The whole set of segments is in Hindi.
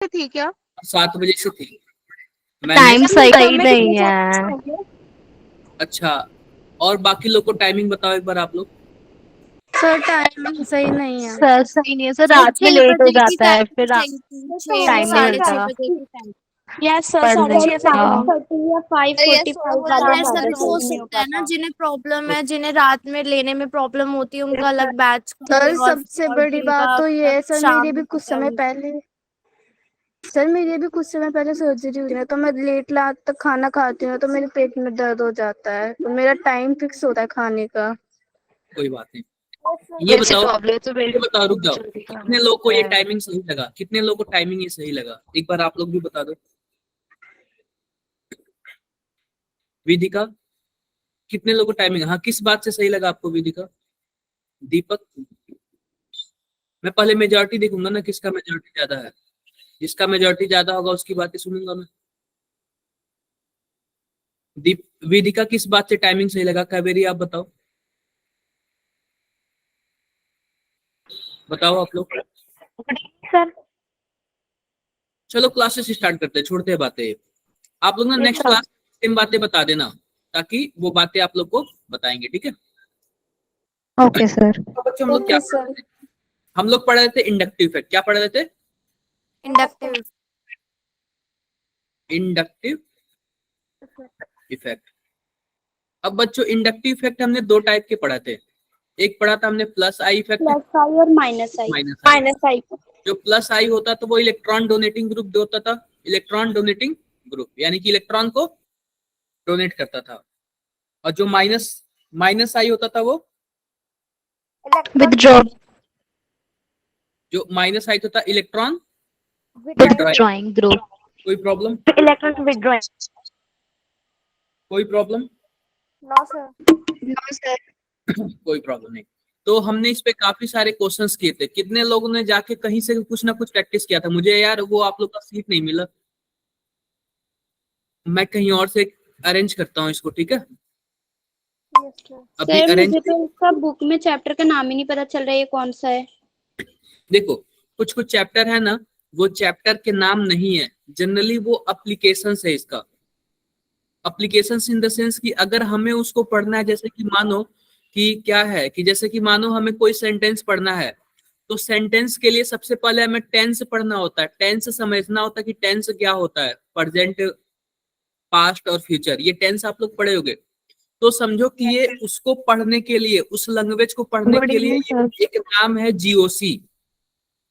थी क्या? 7 बजे से थी। मैंने टाइम सही नहीं है। अच्छा, और बाकी लोग को टाइमिंग बताओ एक बार आप लोग। सर टाइमिंग सही नहीं है। सर सही नहीं है सर, सर रात में 6 लेट हो बजे की जाता है, टाइमिंग फिर सही थी, 6 टाइम नहीं साढ़े मिलता। 6 बजे की टाइम। यस सर, पढ़ साढ़े लेंगे। 6 से 5:30 या ये 5:45 वाला वाला ऐसा ज़्यादा तो हो सही नहीं हो सकता है ना, पाता। जिन्हें प्रॉब्लम है, जिन्हें रात में लेने में प्रॉब्लम होती है, उनका अलग बैच सर और सबसे और बड़ी बात जिनका तो ये है सर, शाम मेरी भी में कुछ होता है समय पहले सर्जरी हुई है, तो मैं लेट रात तक खाना खाती हूँ तो मेरे पेट में दर्द हो जाता है, तो मेरा टाइम फिक्स होता है खाने का। कोई बात नहीं। ये वैसे बताओ, प्रॉब्लम तो मेरी रुक जाओ, जल्दी कितने करना लोगों को ये है। टाइमिंग सही लगा? कितने लोगों को टाइमिंग ये सही लगा? एक बार आप लोग भी बता दो। विधिका, कितने लोगों को टाइमिंग, हाँ किस बात से सही लगा आपको विधिका? दीपक, मैं पहले मेजोरिटी देखूंगा ना, किसका मेजोरिटी ज्यादा है। जिसका मेजोरिटी ज्यादा होगा उसकी बातें सुनूंगा मैं। दीप, विधिका किस बात से टाइमिंग सही लगा? कावेरी आप बताओ, बताओ आप लोग। सर चलो क्लासेस स्टार्ट करते हैं, छोड़ते हैं बातें। आप लोग ना नेक्स्ट क्लास सेम बातें बता देना, ताकि वो बातें आप लोग को बताएंगे, ठीक है? Okay sir. तो बच्चों हम लोग क्या पढ़ रहे थे? हम लोग पढ़ रहे थे इंडक्टिव इफेक्ट। क्या पढ़ रहे थे? Inductive inductive effect. अब बच्चों इंडक्टिव इफेक्ट हमने दो टाइप के पढ़ा थे। एक पढ़ा था हमने प्लस आई इफेक्ट, प्लस आई और माइनस आई। माइनस आई। आई जो प्लस आई होता था वो इलेक्ट्रॉन डोनेटिंग ग्रुप होता था, इलेक्ट्रॉन डोनेटिंग ग्रुप, यानी कि इलेक्ट्रॉन को डोनेट करता था। और जो माइनस माइनस आई होता था वो, विथड्रॉ, जो माइनस आई होता था इलेक्ट्रॉन विथड्रॉइंग ग्रुप। कोई प्रॉब्लम? Electron withdrawing. कोई प्रॉब्लम? No sir. कोई प्रॉब्लम नहीं। तो हमने इस पे काफी सारे क्वेश्चंस किए थे। कितने लोगों ने जाके कहीं से कुछ ना कुछ प्रैक्टिस किया था? मुझे यार वो आप लोग का सीट नहीं मिला, मैं कहीं और से अरेंज करता हूँ इसको, ठीक है? अभी सर अरेंज, मुझे तो इसका बुक में चैप्टर का नाम ही नहीं पता चल रहा है, ये कौन सा है। देखो कुछ कुछ चैप्टर है ना, वो चैप्टर के नाम नहीं है, जनरली वो एप्लीकेशन है इसका। एप्लीकेशन इन द सेंस कि अगर हमें उसको पढ़ना है, जैसे कि मानो कि क्या है कि जैसे कि मानो हमें कोई सेंटेंस पढ़ना है, तो सेंटेंस के लिए सबसे पहले हमें टेंस पढ़ना होता है, टेंस समझना होता है कि टेंस क्या होता है, प्रेजेंट, पास्ट और फ्यूचर, ये टेंस आप लोग पढ़े होगे। तो समझो कि ये उसको पढ़ने के लिए, उस लैंग्वेज को पढ़ने गुड के लिए इवनिंग सर। एक नाम है जीओसी,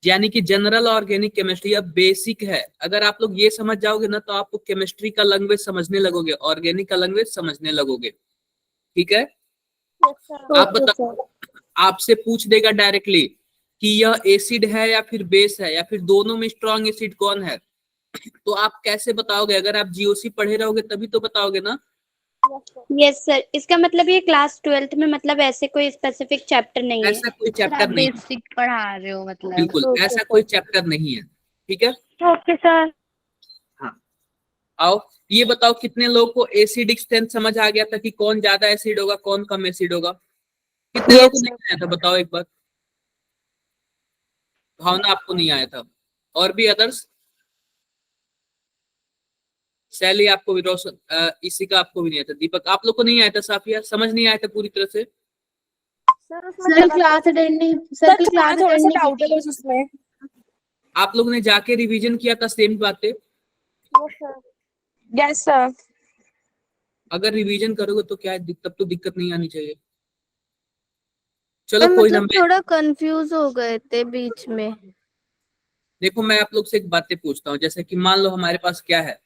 यानी कि जनरल ऑर्गेनिक केमिस्ट्री। अब बेसिक है, अगर आप लोग ये समझ जाओगे ना तो आपको केमिस्ट्री का लैंग्वेज समझने लगोगे, ऑर्गेनिक का लैंग्वेज समझने लगोगे, ठीक है? आप बताओ, आपसे पूछ देगा डायरेक्टली कि यह एसिड है या फिर बेस है, या फिर दोनों में स्ट्रॉन्ग एसिड कौन है, तो आप कैसे बताओगे? अगर आप जीओसी पढ़े रहोगे तभी तो बताओगे ना। यस सर, इसका मतलब ये क्लास 12th में मतलब ऐसे कोई स्पेसिफिक चैप्टर नहीं है। ऐसा कोई सर आप चैप्टर नहीं है, बेसिक पढ़ा रहे हो मतलब। बिल्कुल ऐसा कोई चैप्टर नहीं है, ठीक है? Okay sir. हाँ, आओ ये बताओ, कितने लोगों को एसिडिक स्ट्रेंथ समझ आ गया था कि कौन ज्यादा एसिड होगा कौन कम एसिड होगा? कितने लोगों को नहीं आया था बताओ एक बार? भावना आपको नहीं आया था, और भी अदर्स? शैली आपको भी, रोशन, इसी का आपको भी नहीं आया था, दीपक आप लोग को नहीं आया था, साफिया समझ नहीं आया था पूरी तरह से? सर क्लास अटेंड नहीं, सर क्लास अटेंड नहीं की थी उसमें। आप लोग ने जाके रिवीजन किया था सेम बातें? Yes sir. अगर रिवीजन करोगे तो क्या है, तब तो दिक्कत नहीं आनी चाहिए। चलो सर कोई ना, मतलब थोड़ा कंफ्यूज हो गए थे बीच में। देखो मैं आप लोग से एक बातें पूछता हूँ, जैसे कि मान लो हमारे पास क्या है,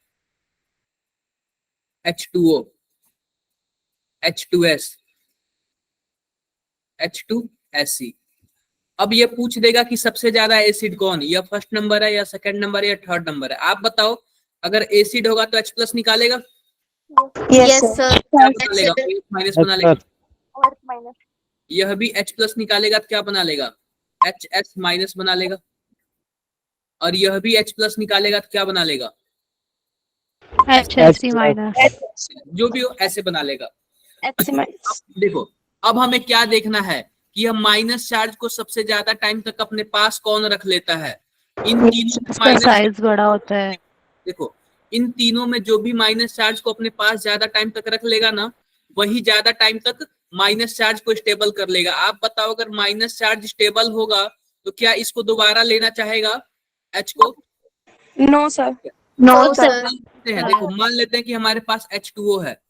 H2O, H2S, H2SC। अब ये पूछ देगा कि सबसे ज्यादा एसिड कौन, या फर्स्ट नंबर है या सेकंड नंबर है या थर्ड नंबर है, आप बताओ। अगर एसिड होगा तो H प्लस निकालेगा, यस सर। क्या बना लेगा? OH माइनस बना लेगा। यह भी H प्लस निकालेगा तो क्या बना लेगा? HS माइनस बना लेगा। और यह भी H प्लस निकालेगा तो क्या बना लेगा? HSC minus. जो भी हो ऐसे बना लेगा। देखो अब हमें क्या देखना है कि यह माइनस चार्ज को सबसे ज्यादा टाइम तक अपने पास कौन रख लेता है, इन तीनों में इसका माइनस, साइज बड़ा होता है। देखो इन तीनों में जो भी माइनस चार्ज को अपने पास ज्यादा टाइम तक रख लेगा ना, वही ज्यादा टाइम तक माइनस चार्ज को स्टेबल कर लेगा। आप बताओ अगर माइनस चार्ज स्टेबल होगा तो क्या इसको दोबारा लेना चाहेगा एच को? No sir. No no sir. Sir. मान लेते हैं, देखो मान लेते हैं कि हमारे पास H2O है,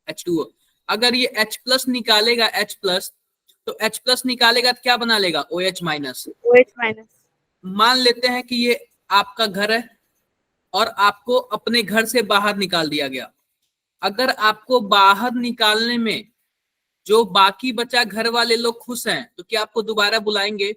H2O। अगर ये H प्लस निकालेगा, H प्लस, तो H प्लस निकालेगा तो क्या बना लेगा? OH minus. OH minus. मान लेते हैं कि ये आपका घर है और आपको अपने घर से बाहर निकाल दिया गया। अगर आपको बाहर निकालने में जो बाकी बचा घर वाले लोग खुश हैं, तो क्या आपको दोबारा बुलाएंगे?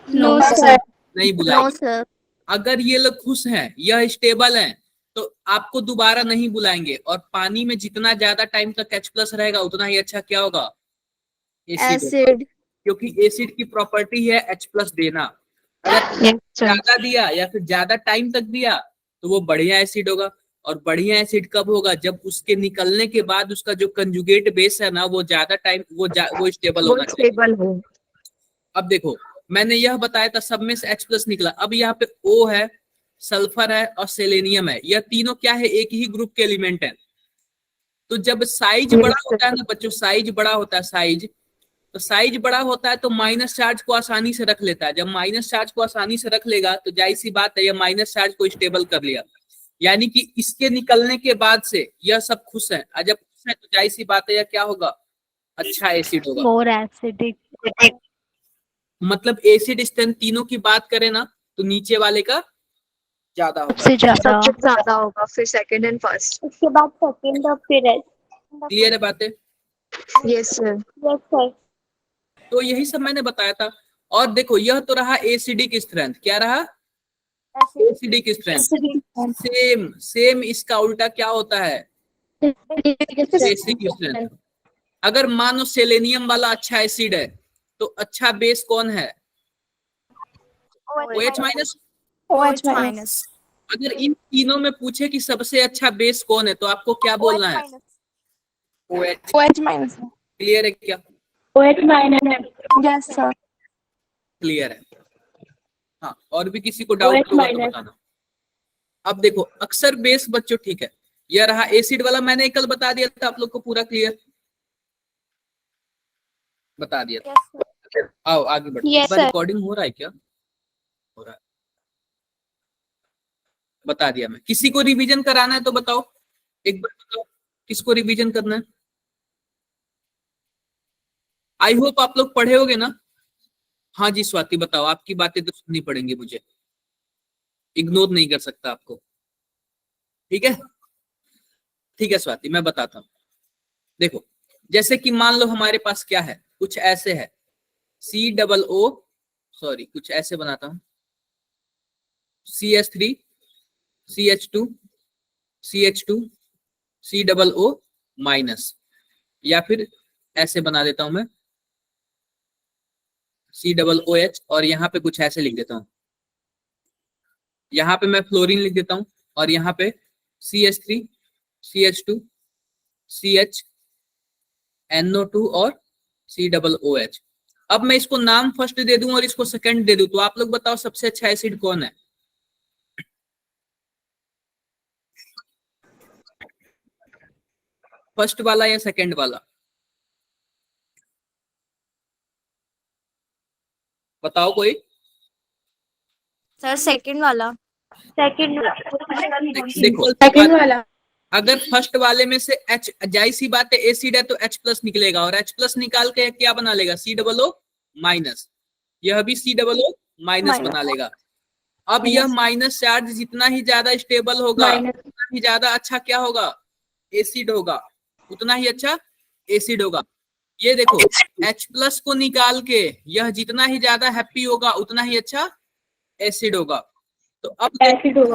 No sir. नहीं नो बुलाएंगे। सर। अगर ये लोग खुश हैं, यह स्टेबल हैं, तो आपको दोबारा नहीं बुलाएंगे। और पानी में जितना ज्यादा टाइम तक H प्लस रहेगा उतना ही अच्छा क्या होगा? एसिड होगा। एसिड। क्योंकि एसिड की प्रॉपर्टी है H प्लस देना। अगर यस सर। ज्यादा दिया या फिर ज्यादा टाइम तक दिया तो वो बढ़िया एसिड होगा। और बढ़िया एसिड कब होगा? जब उसके निकलने के बाद उसका जो कंजुगेट बेस है ना, वो ज्यादा टाइम वो स्टेबल होना चाहिए। स्टेबल हो। अब देखो मैंने यह बताया था, सब में से H प्लस निकला। अब यहाँ पे O है, सल्फर है और सेलेनियम है। यह तीनों क्या है? एक ही ग्रुप के एलिमेंट है। तो जब साइज बड़ा होता है ना बच्चों, साइज बड़ा होता है, साइज, तो साइज बड़ा होता है तो माइनस चार्ज को आसानी से रख लेता है। जब माइनस चार्ज को आसानी से रख लेगा तो जाहिर सी बात है यह माइनस चार्ज को स्टेबल कर लिया। यानी कि इसके निकलने के बाद से यह सब खुश है, और जब खुश है तो जाहिर सी बात है यह क्या होगा? अच्छा एसिड होगा। More acidic. मतलब एसिड स्ट्रेंथ तीनों की बात करें ना तो नीचे वाले का ज्यादा होगा। सबसे ज्यादा। सबसे ज्यादा होगा, फिर सेकंड एंड फर्स्ट। उसके बाद सेकंड और फिर क्लियर है बातें? Yes sir. Yes sir. तो यही सब मैंने बताया था। और देखो यह तो रहा एसिडिक स्ट्रेंथ। क्या रहा? Acidic strength. सेम सेम इसका उल्टा क्या होता है? Basic strength. अगर मानो सेलेनियम वाला अच्छा एसिड है तो अच्छा बेस कौन है? OH minus. OH minus. अगर इन तीनों में पूछे कि सबसे अच्छा बेस कौन है तो आपको क्या बोलना है? OH। OH minus. क्लियर है क्या? OH minus. Yes sir. Clear है। हाँ, और भी किसी को डाउट होगा तो बताना। अब देखो अक्सर बेस बच्चों, ठीक है, यह रहा एसिड वाला, मैंने कल बता दिया था आप लोग को, पूरा क्लियर बता दिया था। आओ आगे बढ़ो। Yes, इस बार sir. रिकॉर्डिंग हो रहा है क्या? हो रहा है, बता दिया मैं। किसी को रिवीजन कराना है तो बताओ, एक बार बताओ किसको रिवीजन करना है। आई होप आप लोग पढ़े होगे ना। हाँ जी स्वाति बताओ, आपकी बातें तो सुननी पड़ेंगी मुझे, इग्नोर नहीं कर सकता आपको। ठीक है, ठीक है स्वाति मैं बताता हूँ। देखो जैसे कि मान लो हमारे पास क्या है, कुछ ऐसे है, COO, सॉरी कुछ ऐसे बनाता हूं, CH3 CH2 CH2 COO minus, या फिर ऐसे बना देता हूं मैं COOH, और यहाँ पे कुछ ऐसे लिख देता हूं, यहाँ पे मैं फ्लोरीन लिख देता हूं, और यहाँ पे CH3 CH2 CH NO2 और COOH। अब मैं इसको नाम फर्स्ट दे दूं और इसको सेकंड दे दूं, तो आप लोग बताओ सबसे अच्छा एसिड कौन है? फर्स्ट वाला या सेकंड वाला? बताओ कोई। सर सेकंड वाला। देखो सेकंड वाला। अगर फर्स्ट वाले में से H, जाहिर सी बात है एसिड है तो H प्लस निकलेगा, और H प्लस निकाल के क्या बना लेगा? COO minus. यह भी COO माइनस बना लेगा। अब यह माइनस चार्ज जितना ही ज्यादा स्टेबल होगा उतना ही ज्यादा अच्छा क्या होगा? एसिड होगा, उतना ही अच्छा एसिड होगा। ये देखो H प्लस को निकाल के यह जितना ही ज्यादा हैप्पी होगा उतना ही अच्छा एसिड होगा। तो अब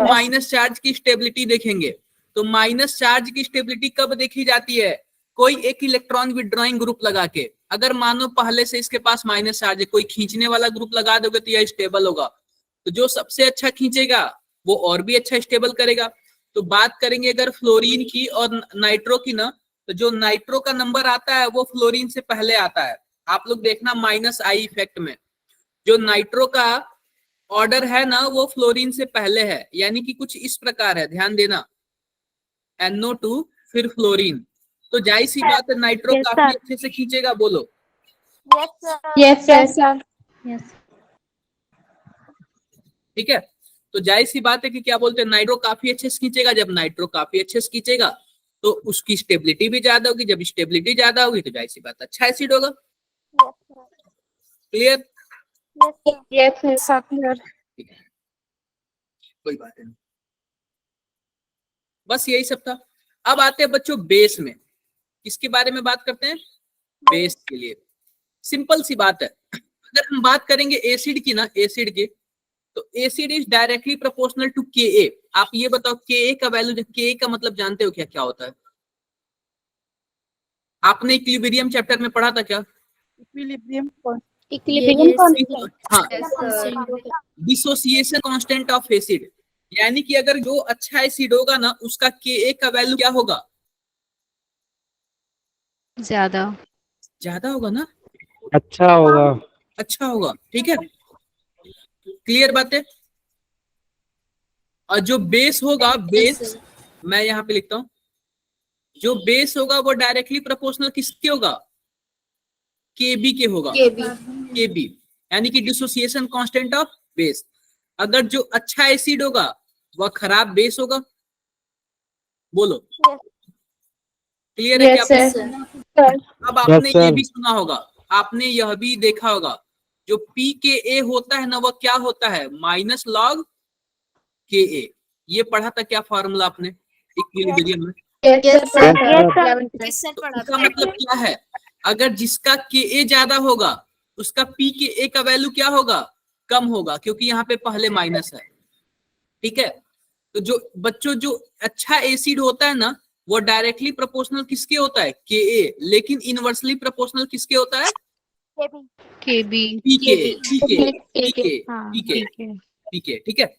माइनस चार्ज की स्टेबिलिटी देखेंगे, तो माइनस चार्ज की स्टेबिलिटी कब देखी जाती है? कोई एक इलेक्ट्रॉन विड्रॉइंग ग्रुप लगा के। अगर मानो पहले से इसके पास माइनस चार्ज है, कोई खींचने वाला ग्रुप लगा दोगे तो यह स्टेबल होगा। तो जो सबसे अच्छा खींचेगा वो और भी अच्छा स्टेबल करेगा। तो बात करेंगे अगर फ्लोरीन की और नाइट्रो की ना, तो जो नाइट्रो का नंबर आता है वो फ्लोरीन से पहले आता है। आप लोग देखना -I इफेक्ट में जो नाइट्रो का ऑर्डर है ना वो फ्लोरीन से पहले है, यानी कि कुछ इस प्रकार है, ध्यान देना, NO2 फिर फ्लोरीन। तो जाहिर सी बात है नाइट्रो Yes, काफी sir. अच्छे से खींचेगा, बोलो। Yes, sir. Yes. ठीक है, तो जाहिर सी बात है कि क्या बोलते हैं, नाइट्रो काफी अच्छे से खींचेगा। जब नाइट्रो काफी अच्छे से खींचेगा तो उसकी स्टेबिलिटी भी ज्यादा होगी, जब स्टेबिलिटी ज्यादा होगी तो जाहिर सी बात अच्छा एसिड होगा। क्लियर? Yes, sir. Clear. कोई बात नहीं, बस यही सब था। अब आते हैं बच्चों बेस में। किसके बारे में बात करते हैं? बेस के लिए सिंपल सी बात है, अगर हम बात करेंगे एसिड की ना, एसिड की, तो acid is directly proportional to Ka। आप ये बताओ Ka का वैल्यू, Ka का मतलब जानते हो क्या क्या होता है? आपने इक्विलिब्रियम चैप्टर में पढ़ा था क्या? हाँ, डिसोसिएशन कांस्टेंट ऑफ एसिड, यानी कि अगर जो अच्छा एसिड होगा ना उसका Ka का वैल्यू क्या होगा? ज्यादा ज्यादा होगा ना, अच्छा होगा। अच्छा होगा। ठीक है, क्लियर बात है। और जो बेस होगा, बेस मैं यहाँ पे लिखता हूं, जो बेस होगा वो डायरेक्टली प्रोपोर्शनल किसके होगा? Kb के होगा, Kb, यानी कि डिसोसिएशन कांस्टेंट ऑफ बेस। अगर जो अच्छा एसिड होगा वह खराब बेस होगा, बोलो। क्लियर है क्या? अब आपने Yes, ये sir. भी सुना होगा, आपने यह भी देखा होगा, जो pKa होता है ना वह क्या होता है? Minus log Ka। ये पढ़ा था क्या फॉर्मूला आपने इक्विलिब्रियम में? Yes, sir. तो इसका मतलब क्या है? अगर जिसका Ka ज्यादा होगा उसका pKa का वैल्यू क्या होगा? कम होगा, क्योंकि यहाँ पे पहले माइनस है। ठीक है, तो जो बच्चों जो अच्छा एसिड होता है ना वो डायरेक्टली प्रोपोर्शनल किसके होता है? Ka, लेकिन इनवर्सली प्रोपोर्शनल किसके होता है? केबी पीके। ठीक है,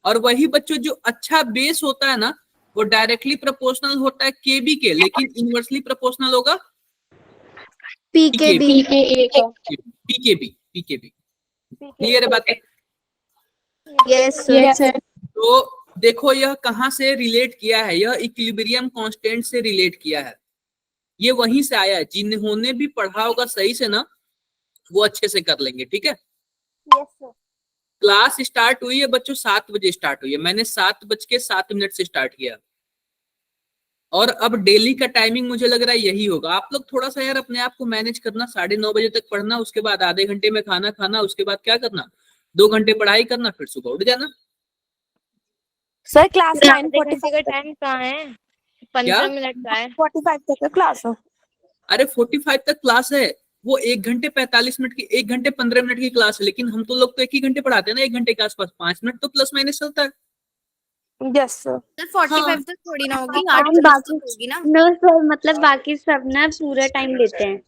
और वही बच्चों जो अच्छा बेस होता है ना वो डायरेक्टली प्रोपोर्शनल होता है Kb के, लेकिन इनवर्सली प्रोपोर्शनल होगा पीकेबी। पीकेबी। क्लियर है बात? Yes sir. तो देखो यह कहां से रिलेट किया है, यह इक्विलिब्रियम कांस्टेंट से रिलेट किया है, ये वहीं से आया है। जिन्होंने भी पढ़ा होगा सही से ना वो अच्छे से कर लेंगे। ठीक है, क्लास स्टार्ट हुई है बच्चों 7 बजे स्टार्ट हुई है, मैंने 7:07 से स्टार्ट किया, और अब डेली का टाइमिंग मुझे लग रहा है यही होगा। आप लोग थोड़ा सा यार अपने आप को मैनेज करना, 9:30 बजे तक पढ़ना, उसके बाद आधे घंटे में खाना खाना, उसके बाद क्या करना, 2 घंटे पढ़ाई करना, फिर सुबह उठ जाना। सर क्लास 9:45 का टाइम कहाँ है? 15 मिनट का है। 45 तक का क्लास हो। अरे 45 तक क्लास है, वो 1 घंटे 45 मिनट की, 1 घंटे 15 मिनट की क्लास है, लेकिन हम तो लोग तो 1 ही घंटे पढ़ाते हैं ना, 1 घंटे के आसपास, 5 मिनट तो प्लस माइनस चलता है। Yes sir. सर 45 तक थोड़ी ना होगी, 8 हम तक होगी ना। नो सर, मतलब बाकी सब ना पूरा टाइम लेते हैं।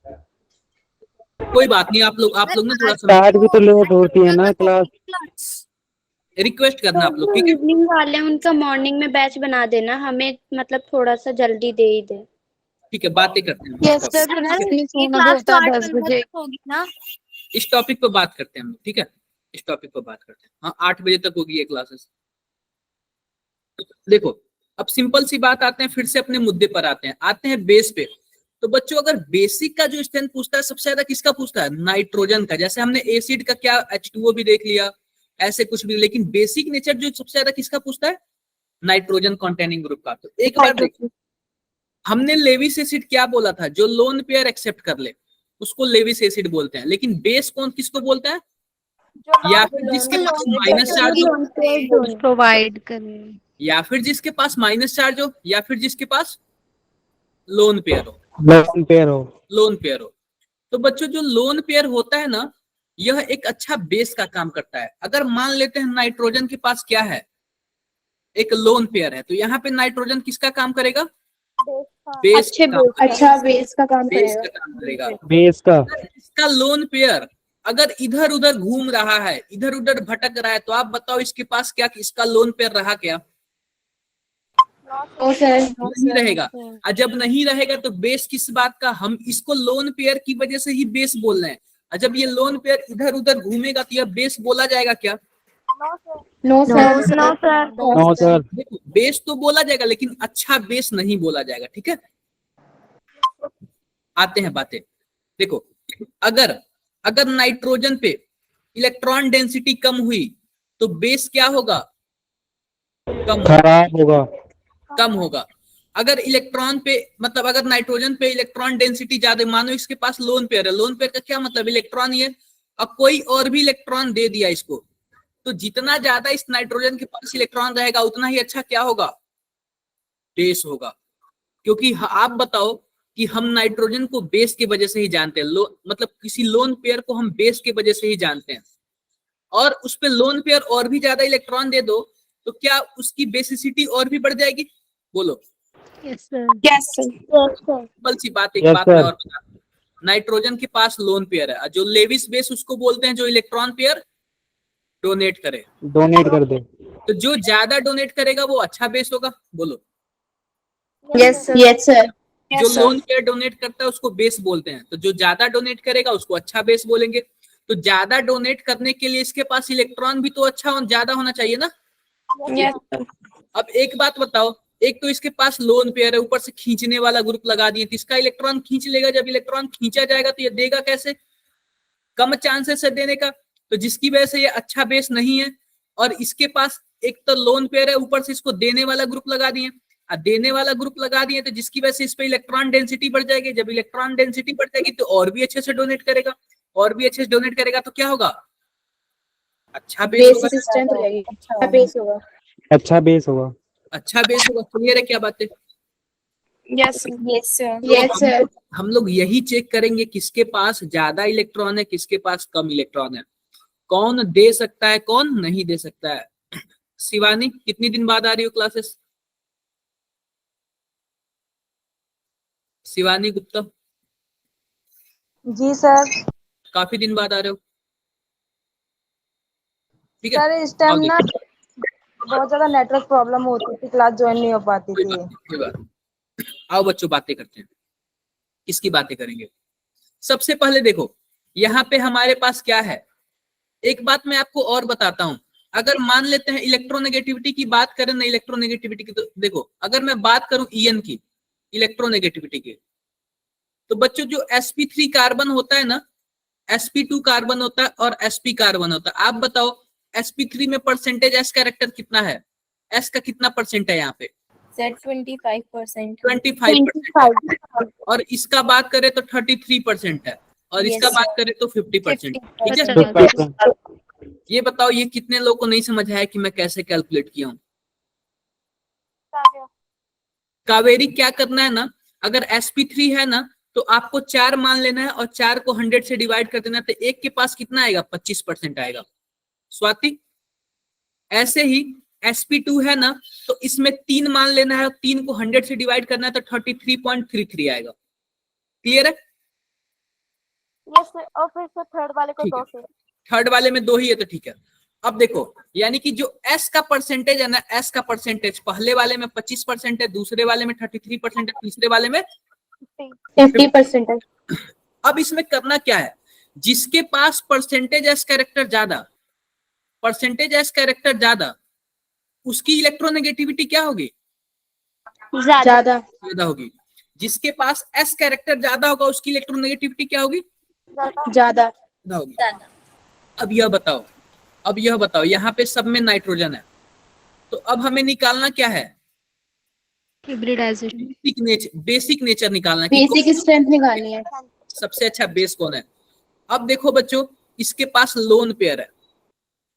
कोई बात नहीं, आप लोग ना थोड़ा सा स्टार्ट भी तो लेट होती है ना क्लास। रिक्वेस्ट करना आप लोग, ठीक है? इवनिंग वाले उनका मॉर्निंग में बैच बना देना, हमें मतलब थोड़ा सा जल्दी दे ही दे। ठीक है, बातें करते हैं। Yes sir. ये क्लास तो 8:15 तक होगी ना। इस टॉपिक पे बात करते हैं हम, ठीक है? इस टॉपिक पे बात करते हैं। हाँ, 8 बजे तक होगी ये क्लासेस। देखो अब सिंपल सी बात, आते हैं फिर से अपने मुद्दे पर आते हैं बेस पे। तो बच्चों अगर बेसिक का जो स्ट्रेंथ पूछता है सबसे ज्यादा किसका पूछता है? नाइट्रोजन का। जैसे हमने एसिड का क्या H2O भी देख लिया, ऐसे कुछ भी, लेकिन बेसिक नेचर जो सबसे ज्यादा किसका पूछता है? नाइट्रोजन कंटेनिंग ग्रुप का। तो एक बार देखो, हमने लेविस एसिड क्या बोला था? जो लोन पेयर एक्सेप्ट कर ले उसको लेविस एसिड बोलते हैं, लेकिन बेस कौन किसको बोलता है? या फिर जिसके पास माइनस चार्ज हो, प्रोवाइड करें, या फिर जिसके पास माइनस चार्ज हो, या फिर जिसके पास लोन पेयर हो। लोन पेयर हो। तो बच्चों जो लोन पेयर होता है ना यह एक अच्छा बेस का काम करता है। अगर मान लेते हैं नाइट्रोजन के पास क्या है? एक लोन पेयर है, तो यहाँ पे नाइट्रोजन किसका काम करेगा? बेस का काम करेगा। बेस का इसका लोन पेयर अगर इधर उधर घूम रहा है, इधर उधर भटक रहा है, तो आप बताओ इसके पास क्या, इसका लोन पेयर रहा क्या? नहीं रहेगा। और जब नहीं रहेगा तो बेस किस बात का? हम इसको लोन पेयर की वजह से ही बेस बोल रहे हैं। और जब ये लोन पेयर इधर उधर घूमेगा तो यह बेस बोला जाएगा क्या? No no sir. No sir. देखो बेस तो बोला जाएगा लेकिन अच्छा बेस नहीं बोला जाएगा, ठीक है। आते हैं बातें, देखो अगर अगर नाइट्रोजन पे इलेक्ट्रॉन डेंसिटी कम हुई तो बेस क्या होगा, कम खराब होगा। कम होगा। अगर इलेक्ट्रॉन पे मतलब अगर नाइट्रोजन पे इलेक्ट्रॉन डेंसिटी ज्यादा, मानो इसके पास लोन पेयर है, लोन पेयर का क्या मतलब, इलेक्ट्रॉन ये अब कोई और भी इलेक्ट्रॉन दे दिया इसको, तो जितना ज्यादा इस नाइट्रोजन के पास इलेक्ट्रॉन रहेगा उतना ही अच्छा क्या होगा, बेस होगा। क्योंकि आप बताओ कि हम नाइट्रोजन को बेस की वजह से ही जानते हैं, मतलब किसी लोन पेयर को हम बेस की वजह से ही जानते हैं, और उस पे लोन पेयर और भी ज्यादा इलेक्ट्रॉन दे दो तो क्या उसकी बेसिसिटी और भी बढ़ जाएगी, बोलो। Yes sir. सिंपल सी बात, एक Yes, बात मैं sir. और बता, नाइट्रोजन के पास लोन पेयर है, जो लेविस बेस उसको बोलते हैं जो इलेक्ट्रॉन पेयर डोनेट करे, डोनेट कर दे। तो जो ज्यादा डोनेट करेगा वो अच्छा बेस होगा, बोलो। Yes sir. जो लोन पेयर डोनेट करता है उसको बेस बोलते हैं, तो जो ज्यादा डोनेट करेगा उसको अच्छा बेस बोलेंगे। तो ज्यादा डोनेट करने के लिए इसके पास इलेक्ट्रॉन भी तो अच्छा ज्यादा होना चाहिए ना। अब एक बात बताओ, एक तो इसके पास लोन पेयर है, ऊपर से खींचने वाला ग्रुप लगा दिए, तो इसका इलेक्ट्रॉन खींच लेगा, जब इलेक्ट्रॉन खींचा जाएगा तो ये देगा कैसे, कम चांसेस है देने का, तो जिसकी वजह से ये अच्छा बेस नहीं है। और इसके पास एक तो लोन पेयर है, ऊपर से इसको देने वाला ग्रुप लगा दिए, देने वाला ग्रुप लगा दिए तो जिसकी वजह से इस पे इलेक्ट्रॉन डेंसिटी बढ़ जाएगी, जब इलेक्ट्रॉन डेंसिटी बढ़ जाएगी तो और भी अच्छे से डोनेट करेगा, और भी अच्छे से डोनेट करेगा तो क्या होगा, अच्छा बेस होगा। अच्छा बेस होगा। अच्छा बेस होगा, क्लियर है क्या बातें। यस हम लोग यही चेक करेंगे किसके पास ज्यादा इलेक्ट्रॉन है, किसके पास कम इलेक्ट्रॉन है, कौन दे सकता है कौन नहीं दे सकता है। शिवानी कितनी दिन बाद आ रही हो क्लासेस, शिवानी गुप्ता। जी सर। काफी दिन बाद आ रहे हो, ठीक है। सर इस टाइम आओ ना देखिए। बहुत ज्यादा नेटवर्क प्रॉब्लम होती थी, क्लास ज्वाइन नहीं हो पाती कोई थी। बात नहीं, कोई बात नहीं। आओ बच्चों बातें करते हैं, किसकी बातें करेंगे। सबसे पहले देखो यहाँ पे हमारे पास क्या है, एक बात मैं आपको और बताता हूं। अगर मान लेते हैं इलेक्ट्रोनेगेटिविटी की बात करें ना, इलेक्ट्रोनेगेटिविटी की, तो देखो अगर मैं बात करूं ईएन की, इलेक्ट्रोनेगेटिविटी की, तो बच्चों जो sp3 कार्बन होता है ना, sp2 कार्बन होता है और sp कार्बन होता है। आप बताओ sp3 में परसेंटेज s कैरेक्टर कितना है, s का कितना परसेंट है यहाँ पे, 25%। 25%, और इसका बात करें तो 33% है, और इसका Yes, बात करें तो 50%, ठीक है। 50%। ये बताओ ये कितने लोगों को नहीं समझ आया कि मैं कैसे कैलकुलेट किया हूँ। कावेरी क्या करना है ना, अगर sp3 है ना तो आपको 4 मान लेना है और 4 को 100 से डिवाइड कर देना है, तो एक के पास कितना आएगा, 25% आएगा। स्वाति ऐसे ही sp2 है ना तो इसमें 3 मान लेना है और 3 को 100 से डिवाइड करना है तो 33.33 आएगा। क्लियर है। और फिर से थर्ड वाले को ठीक 2 है। से। थर्ड वाले में 2 ही है तो ठीक है। अब देखो यानी कि जो s का परसेंटेज है ना, s का परसेंटेज पहले वाले में 25% है, दूसरे वाले में 33% है, तीसरे वाले में 50% है। अब इसमें करना क्या है, जिसके पास परसेंटेज एस कैरेक्टर ज्यादा, परसेंटेज एस कैरेक्टर ज्यादा, उसकी इलेक्ट्रोनेगेटिविटी क्या होगी, ज्यादा। ज्यादा होगी। जिसके पास एस कैरेक्टर ज्यादा होगा उसकी इलेक्ट्रोनेगेटिविटी क्या होगी, ज्यादा। ज्यादा होगी। अब यह बताओ यहाँ पे सब में नाइट्रोजन है, तो अब हमें निकालना क्या है, हाइब्रिडाइजेशन। बेसिक नेचर निकालना है कि बेसिक स्ट्रेंथ निकालनी है। सबसे अच्छा बेस कौन है। अब देखो बच्चों इसके पास लोन पेयर है,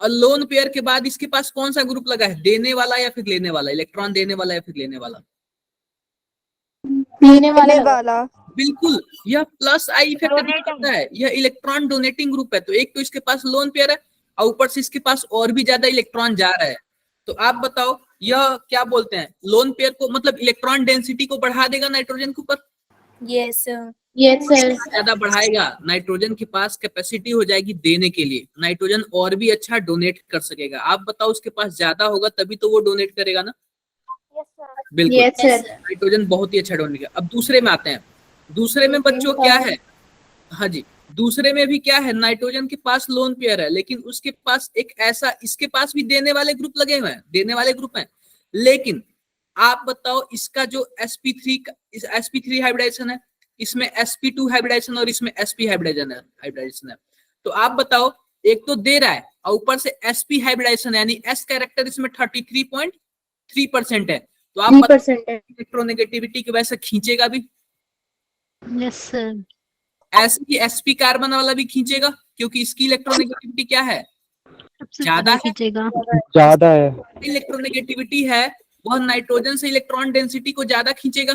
और लोन पेयर के बाद इसके पास कौन सा ग्रुप लगा है, देने वाला या फिर लेने वाला, इलेक्ट्रॉन देने वाला या फिर लेने वाला, लेने वाला। बिल्कुल। यह प्लस आई इफेक्ट दिखाता है, यह इलेक्ट्रॉन डोनेटिंग ग्रुप है। तो एक तो इसके पास लोन पेयर है और ऊपर से इसके पास और भी ज्यादा इलेक्ट्रॉन जा रहा है, तो आप बताओ यह क्या बोलते हैं, लोन पेयर को मतलब इलेक्ट्रॉन डेंसिटी को बढ़ा देगा नाइट्रोजन के ऊपर, यस यस सर। ज्यादा बढ़ाएगा, नाइट्रोजन के पास कैपेसिटी हो जाएगी देने के लिए, नाइट्रोजन और भी अच्छा डोनेट कर सकेगा। आप बताओ उसके पास ज्यादा होगा तभी तो वो डोनेट करेगा ना, बिल्कुल। Yes sir. नाइट्रोजन बहुत ही अच्छा डोनेट करेगा। अब दूसरे में आते हैं, दूसरे में बच्चों क्या है, हाँ जी, दूसरे में भी क्या है, नाइट्रोजन के पास लोन पेयर है, लेकिन उसके पास एक ऐसा, इसके पास भी देने वाले ग्रुप लगे हुए हैं, देने वाले ग्रुप हैं, लेकिन आप बताओ इसका जो sp3 हाइब्रिडाइजेशन है, इसमें sp2 हाइब्रिडाइजेशन और इसमें sp हाइब्रिडाइजेशन है। तो आप बताओ, एक तो दे रहा है और ऊपर से sp हाइब्रिडाइजेशन यानी s कैरेक्टर इसमें 33.3% है, तो आप 3% है। इलेक्ट्रोनेगेटिविटी की वजह से खींचेगा भी, यस सर। ऐसे ही sp कार्बन वाला भी खींचेगा, क्योंकि इसकी इलेक्ट्रोनेगेटिविटी क्या है, ज्यादा है, खींचेगा। ज्यादा है। इलेक्ट्रोनेगेटिविटी है वह नाइट्रोजन से इलेक्ट्रॉन डेंसिटी को ज्यादा खींचेगा।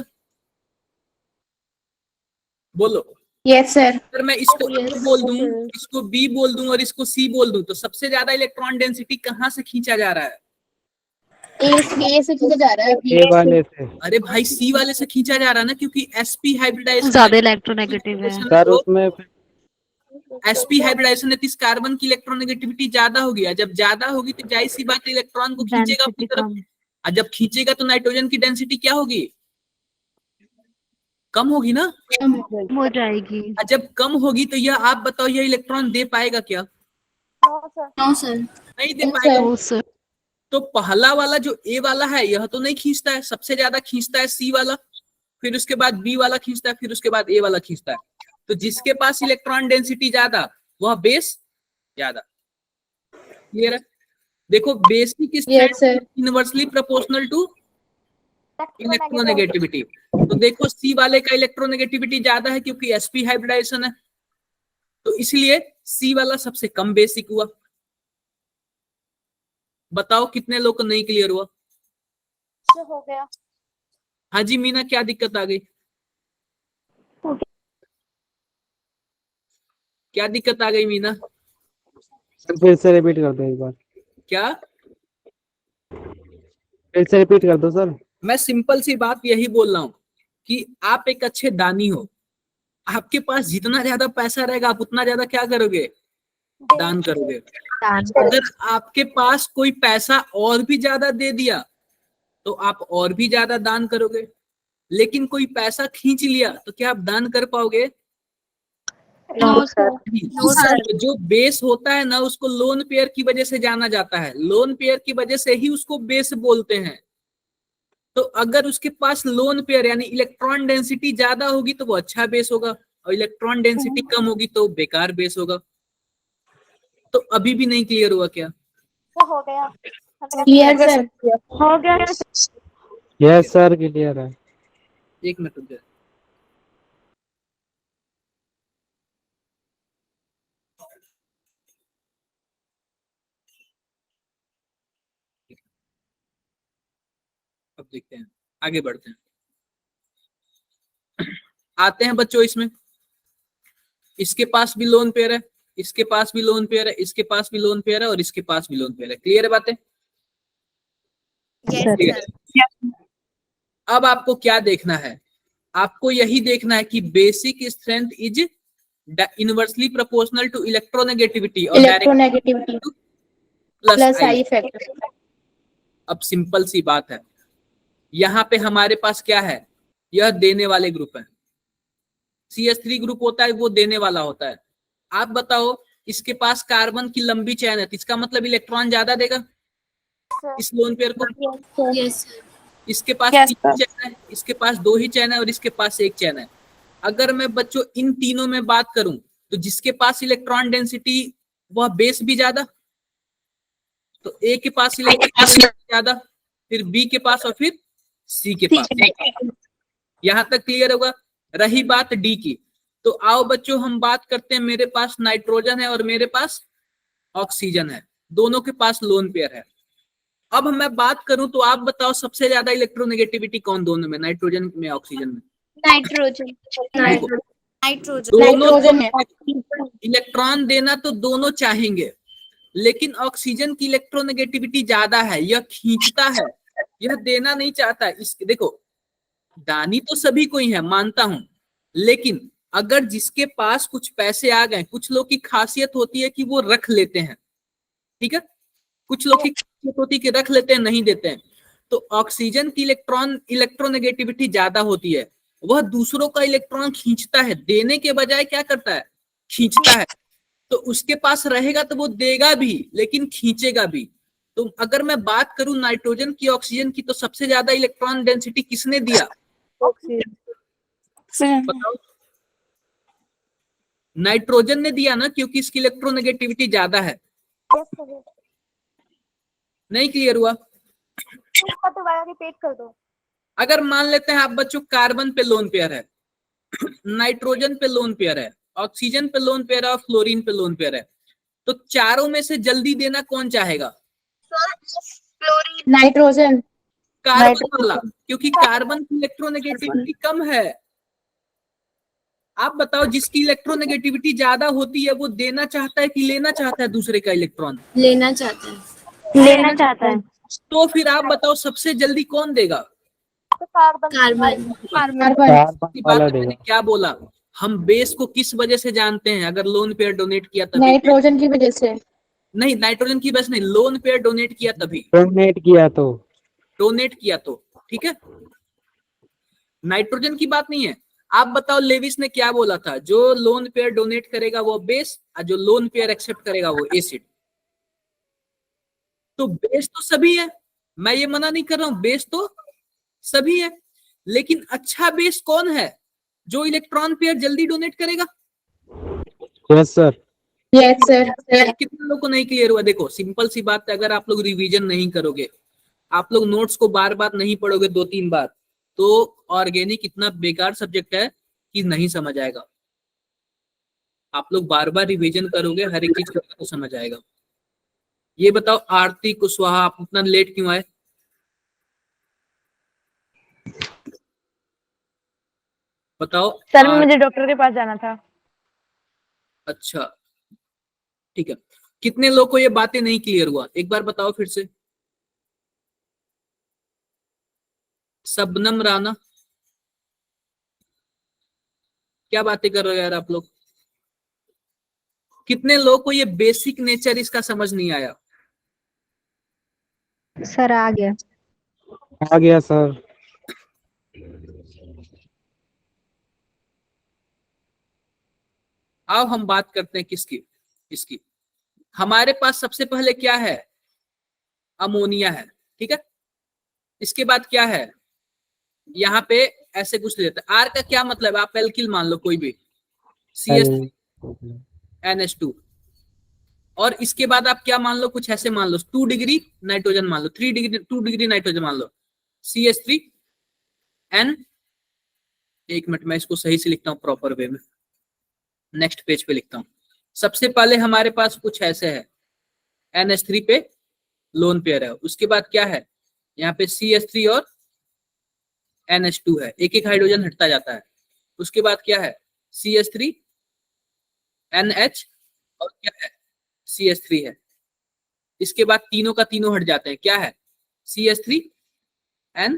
बोलो, यस सर। अगर मैं इसको Yes, A बोल दूं, sir. इसको B बोल दूं और इसको C बोल दूं, तो सबसे ज्यादा इलेक्ट्रॉन डेंसिटी कहाँ से खींचा जा रहा है? ए से खींचा जा रहा है। ए वाले से। अरे भाई C वाले से खींचा जा रहा है ना, क्योंकि sp हाइब्रिडाइजेशन ज्यादा इलेक्ट्रोनेगेटिव है। सर उसमें sp हाइब्रिडाइजेशन है, तो इस कार्बन की इलेक्ट्रोनेगेटिविटी ज्यादा होगी, और जब ज्यादा होगी तो जाहिर सी बात है इलेक्ट्रॉन को खींचेगा अपनी डेंसिटी तरफ, कम और जब खींचेगा तो नाइट्रोजन की डेंसिटी क्या होगी, कम होगी ना। हो जाएगी। और जब कम होगी तो यह आप बताओ, यह इलेक्ट्रॉन दे पाएगा क्या? No sir. नहीं दे पाएगा। No sir. तो पहला वाला जो ए वाला है यह तो नहीं खींचता है, सबसे ज्यादा खींचता है सी वाला, फिर उसके बाद बी वाला खींचता है, फिर उसके बाद ए वाला खींचता है। तो जिसके पास इलेक्ट्रॉन डेंसिटी ज्यादा वह बेस ज्यादा। क्लियर है? देखो, basic strength inversely proportional to electronegativity. तो देखो सी वाले का इलेक्ट्रोनेगेटिविटी ज्यादा है क्योंकि sp हाइब्रिडाइजेशन है, तो इसलिए सी वाला सबसे कम बेसिक हुआ। बताओ कितने लोग को नहीं क्लियर हुआ? हो गया। हाँ जी मीना, क्या दिक्कत आ गई? क्या दिक्कत आ गई मीना? फिर से रिपीट कर दो एक बार। क्या? फिर से रिपीट कर दो सर। मैं सिंपल सी बात यही बोल रहा हूं कि आप एक अच्छे दानी हो, आपके पास जितना ज्यादा पैसा रहेगा आप उतना ज्यादा क्या करोगे? दान करोगे। अगर आपके पास कोई पैसा और भी ज्यादा दे दिया तो आप और भी ज्यादा दान करोगे, लेकिन कोई पैसा खींच लिया तो क्या आप दान कर पाओगे? No sir. तो जो बेस होता है ना, उसको लोन पेयर की वजह से जाना जाता है, लोन पेयर की वजह से ही उसको बेस बोलते हैं। तो अगर उसके पास लोन पेयर यानी इलेक्ट्रॉन डेंसिटी ज्यादा होगी तो वो अच्छा बेस होगा, और इलेक्ट्रॉन डेंसिटी कम होगी तो बेकार बेस होगा। तो अभी भी नहीं क्लियर हुआ क्या? हो गया। Clear sir. हो गया। यस सर, क्लियर है। एक मिनट रुक जाए। अब देखते हैं, आगे बढ़ते हैं। आते हैं बच्चों इसमें, इसके पास भी लोन पेयर है, इसके पास भी लोन पेयर है, इसके पास भी लोन पेयर है, और इसके पास भी लोन पेयर है। क्लियर है बातें? अब आपको क्या देखना है? आपको यही देखना है कि basic strength is inversely proportional to electronegativity और इलेक्ट्रोनेगेटिविटी प्लस आई फैक्टर। अब सिंपल सी बात है, यहाँ पे हमारे पास क्या है? यह देने वाले ग्रुप है, CH3 ग्रुप होता है वो देने वाला होता है। आप बताओ, इसके पास कार्बन की लंबी चेन है तो इसका मतलब इलेक्ट्रॉन ज्यादा देगा इस लोन पेयर को। इसके पास 3 चैन है, इसके पास 2 ही चैन है, और इसके पास 1 चैन है। अगर मैं बच्चों इन तीनों में बात करूं तो जिसके पास इलेक्ट्रॉन डेंसिटी वह बेस भी ज्यादा, तो ए के पास इलेक्ट्रॉन ज्यादा, फिर बी के पास, और फिर सी के पास। यहां तक क्लियर होगा? रही बात डी की, तो आओ बच्चों हम बात करते हैं। मेरे पास नाइट्रोजन है और मेरे पास ऑक्सीजन है, दोनों के पास लोन पेयर है। अब मैं बात करूं तो आप बताओ सबसे ज्यादा इलेक्ट्रोनेगेटिविटी कौन दोनों में, नाइट्रोजन में ऑक्सीजन में? नाइट्रोजन। दोनों इलेक्ट्रॉन देना तो दोनों चाहेंगे, लेकिन ऑक्सीजन की इलेक्ट्रोनेगेटिविटी ज्यादा है, यह खींचता है, यह देना नहीं चाहता है। इस देखो, दानी तो सभी को ही है मानता हूं, लेकिन अगर जिसके पास कुछ पैसे आ गए, कुछ लोग की खासियत होती है कि वो रख लेते हैं, ठीक है, कुछ लोग की खासियत होती है कि रख लेते हैं, नहीं देते हैं। तो ऑक्सीजन की इलेक्ट्रोनेगेटिविटी ज्यादा होती है, वह दूसरों का इलेक्ट्रॉन खींचता है, देने के बजाय क्या करता है? खींचता है, तो उसके पास रहेगा तो वो देगा भी लेकिन खींचेगा भी। तो अगर मैं बात करूं नाइट्रोजन की, ऑक्सीजन की, तो सबसे ज्यादा इलेक्ट्रॉन डेंसिटी किसने दिया? बताओ। नाइट्रोजन ने दिया ना, क्योंकि इसकी इलेक्ट्रोनेगेटिविटी ज्यादा है। नहीं क्लियर हुआ? दोबारा रिपीट कर दो। अगर मान लेते हैं आप बच्चों, कार्बन पे लोन पेयर है, नाइट्रोजन पे लोन पेयर है, ऑक्सीजन पे लोन पेयर है और फ्लोरीन पे लोन पेयर है, तो चारों में से जल्दी देना कौन चाहेगा? नाइट्रोजन। कार्बन वाला, क्योंकि कार्बन की इलेक्ट्रोनेगेटिविटी कम है। आप बताओ, जिसकी इलेक्ट्रोनेगेटिविटी ज्यादा होती है वो देना चाहता है कि लेना चाहता है दूसरे का इलेक्ट्रॉन? लेना चाहता है। लेना चाहता है। तो फिर आप बताओ सबसे जल्दी कौन देगा? कार्बन। कार्बन। की बात है, मैंने क्या बोला? हम बेस को किस वजह से जानते हैं? अगर लोन पेयर डोनेट किया तभी। नाइट्रोजन की वजह से। नहीं, नाइट्रोजन की बस नहीं, लोन पेयर डोनेट किया तभी। डोनेट किया तो ठीक है, नाइट्रोजन की बात नहीं है। आप बताओ, लेविस ने क्या बोला था? जो लोन पेयर डोनेट करेगा वो बेस, और जो लोन पेयर एक्सेप्ट करेगा वो एसिड। तो बेस तो सभी है, मैं ये मना नहीं कर रहा हूं, बेस तो सभी है, लेकिन अच्छा बेस कौन है? जो इलेक्ट्रॉन पेयर जल्दी डोनेट करेगा। Yes sir. कितने लोगों को नहीं क्लियर हुआ? देखो, सिंपल सी बात है, अगर आप लोग रिवीजन नहीं करोगे, आप लोग नोट्स को बार बार नहीं पढ़ोगे 2-3 बार, तो ऑर्गेनिक इतना बेकार सब्जेक्ट है कि नहीं समझ आएगा। आप लोग बार बार रिवीजन करोगे, हर एक चीज को समझ आएगा। ये बताओ आरती कुशवाहा, आप इतना लेट क्यों आए? बताओ सर मुझे डॉक्टर के पास जाना था। अच्छा ठीक है, कितने लोग को ये बातें नहीं क्लियर हुआ? एक बार बताओ फिर से। सबनम राना, क्या बातें कर रहे हो यार आप लोग? कितने लोग को ये बेसिक नेचर इसका समझ नहीं आया? सर आ गया सर। आओ हम बात करते हैं किसकी, इसकी। हमारे पास सबसे पहले क्या है? अमोनिया है, ठीक है। इसके बाद क्या है? यहाँ पे ऐसे कुछ लेते हैं। आर का क्या मतलब है? आप एल्किल मान लो कोई भी, CH3NH2। और इसके बाद आप क्या मान लो? कुछ ऐसे मान लो, 2 डिग्री नाइट्रोजन मान लो, 2 डिग्री नाइट्रोजन मान लो, CH3N। एक मिनट, मैं इसको सही से लिखता हूँ प्रॉपर वे में, नेक्स्ट पेज पे लिखता हूँ। सबसे पहले हमारे पास कुछ ऐसे है, NH3 पे लोन पेयर है, उसके बाद क्या है? यहाँ पे CH3 और NH2 है, एक एक हाइड्रोजन हटता जाता है। उसके बाद क्या है? CH3NH और क्या है? CH3 है। इसके बाद तीनों का तीनों हट जाते हैं, क्या है? CH3N,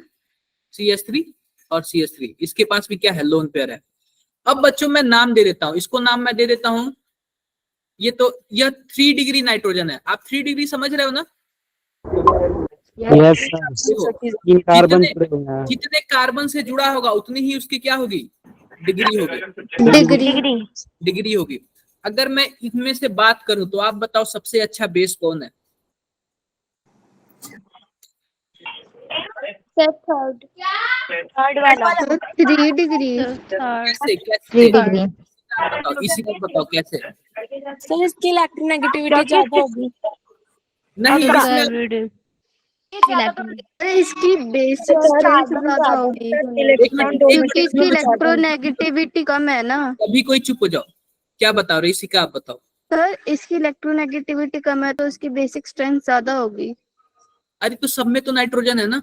CH3 और CH3। इसके पास भी क्या है? लोन पेयर है। अब बच्चों मैं नाम दे देता हूं, इसको नाम मैं दे देता हूं, ये 3 डिग्री नाइट्रोजन है। आप 3 डिग्री समझ रहे हो ना? Yes sir. 3 कार्बन जितने कार्बन से जुड़ा होगा उतनी ही उसकी क्या होगी? डिग्री होगी। डिग्री होगी। अगर मैं इनमें से बात करूं तो आप बताओ सबसे अच्छा बेस कौन है? थर्ड वाला। 3 डिग्री। कैसे? 3 डिग्री। बताओ, इसी को बताओ कैसे? सर इसकी इलेक्ट्रोनेगेटिविटी ज्यादा होगी। नहीं, इसकी बेसिक स्ट्रेंथ ज्यादा होगी क्योंकि इसकी इलेक्ट्रोनेगेटिविटी कम है ना। अभी कोई चुप हो जाओ, क्या बता रहे इसी का आप बताओ। सर इसकी इलेक्ट्रोनेगेटिविटी कम है तो इसकी बेसिक स्ट्रेंथ ज्यादा होगी। अरे तो सब में तो नाइट्रोजन है ना।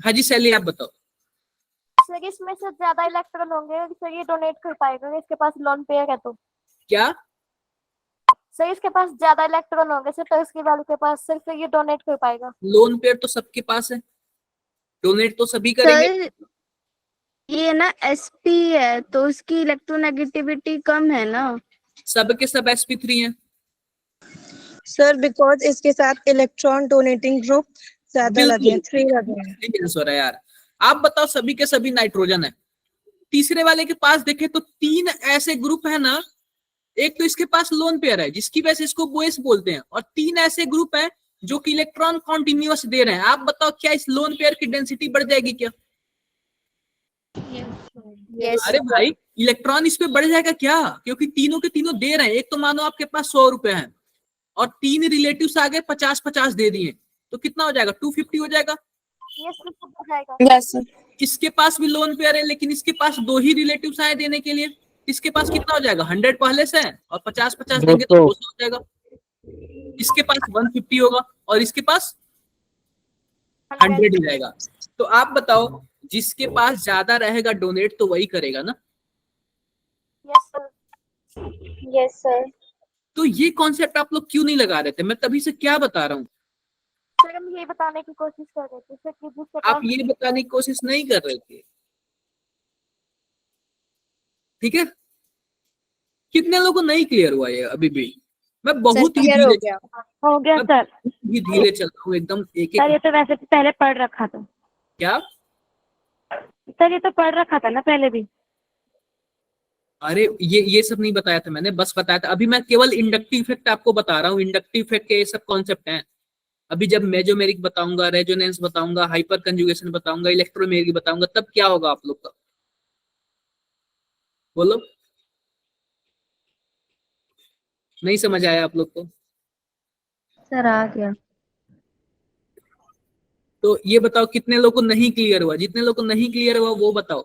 हाजी सैली आप बताओ। सर इसमें से ज्यादा इलेक्ट्रॉन होंगे, सर ये डोनेट कर पाएगा, इसके पास लोन पेयर है तो। क्या? सर इसके पास ज्यादा इलेक्ट्रॉन होंगे सर, तो इसके वाले के पास सिर्फ ये डोनेट कर पाएगा। लोन पेयर तो सबके पास है, डोनेट तो सभी करेंगे। सर ये ना sp है तो उसकी इलेक्ट्रोनेगेटिविटी कम है ना। सब के सब sp3 हैं सर बिकॉज इसके साथ इलेक्ट्रॉन डोनेटिंग ग्रुप ज्यादा लगे हैं, 3 लगे हैं। आंसर है यार। आप बताओ सभी के सभी नाइट्रोजन है, तीसरे वाले के पास देखे तो 3 ऐसे ग्रुप है ना, एक तो इसके पास लोन पेयर है जिसकी वजह से इसको बोएस बोलते हैं, और 3 ऐसे ग्रुप है जो कि इलेक्ट्रॉन कॉन्टिन्यूअस दे रहे हैं। आप बताओ क्या इस लोन पेयर की डेंसिटी बढ़ जाएगी क्या? यस अरे भाई इलेक्ट्रॉन इस पे बढ़ जाएगा क्या? क्योंकि तीनों के तीनों दे रहे हैं। एक तो मानो आपके पास 100 रुपए है और 3 रिलेटिव्स आगे 50-50 दे दिए, तो कितना हो जाएगा? 250 हो जाएगा। Yes sir. इसके पास भी लोन पेयर है लेकिन इसके पास 2 ही रिलेटिव्स आए देने के लिए, इसके पास कितना हो जाएगा? 100 पहले से है और 50-50 देंगे तो 200 हो जाएगा। इसके पास 150 होगा और इसके पास 100 ही रहेगा। तो आप बताओ जिसके पास ज्यादा रहेगा डोनेट तो वही करेगा ना। Yes sir. तो ये कॉन्सेप्ट आप लोग क्यों नहीं लगा रहे थे? मैं तभी से क्या बता रहा हूँ, सर हम ये बताने की कोशिश कर रहे थे सर कि जिसके आप पास ये बताने की कोशिश नहीं कर रहे थे। ठीक है, कितने लोगों को नहीं क्लियर हुआ ये अभी भी? मैं बहुत ही क्लियर हो धीरे गया। हो गया मैं सर। बहुत ही धीरे चल रहा हूँ एकदम एक सर एक। ये तो वैसे भी पहले पढ़ रखा था। क्या? सर ये तो पढ़ रखा था ना पहले भी। अरे ये सब नहीं बताया था मैंने, बस बताया था अभी मैं केवल इंडक्टिव इफेक्ट आपको बता रहा हूँ। इंडक्टिव इफेक्ट के ये सब कॉन्सेप्ट हैं। अभी जब मेजोमेरिक बताऊंगा, रेजोनेंस बताऊंगा, हाइपर कंजुगेशन बताऊंगा, इलेक्ट्रोमेरिक बताऊंगा, तब क्या होगा आप लोग का? बोलो, नहीं समझ आया आप लोग को? सर आ गया। तो ये बताओ कितने लोग को नहीं क्लियर हुआ? जितने लोग को नहीं क्लियर हुआ वो बताओ।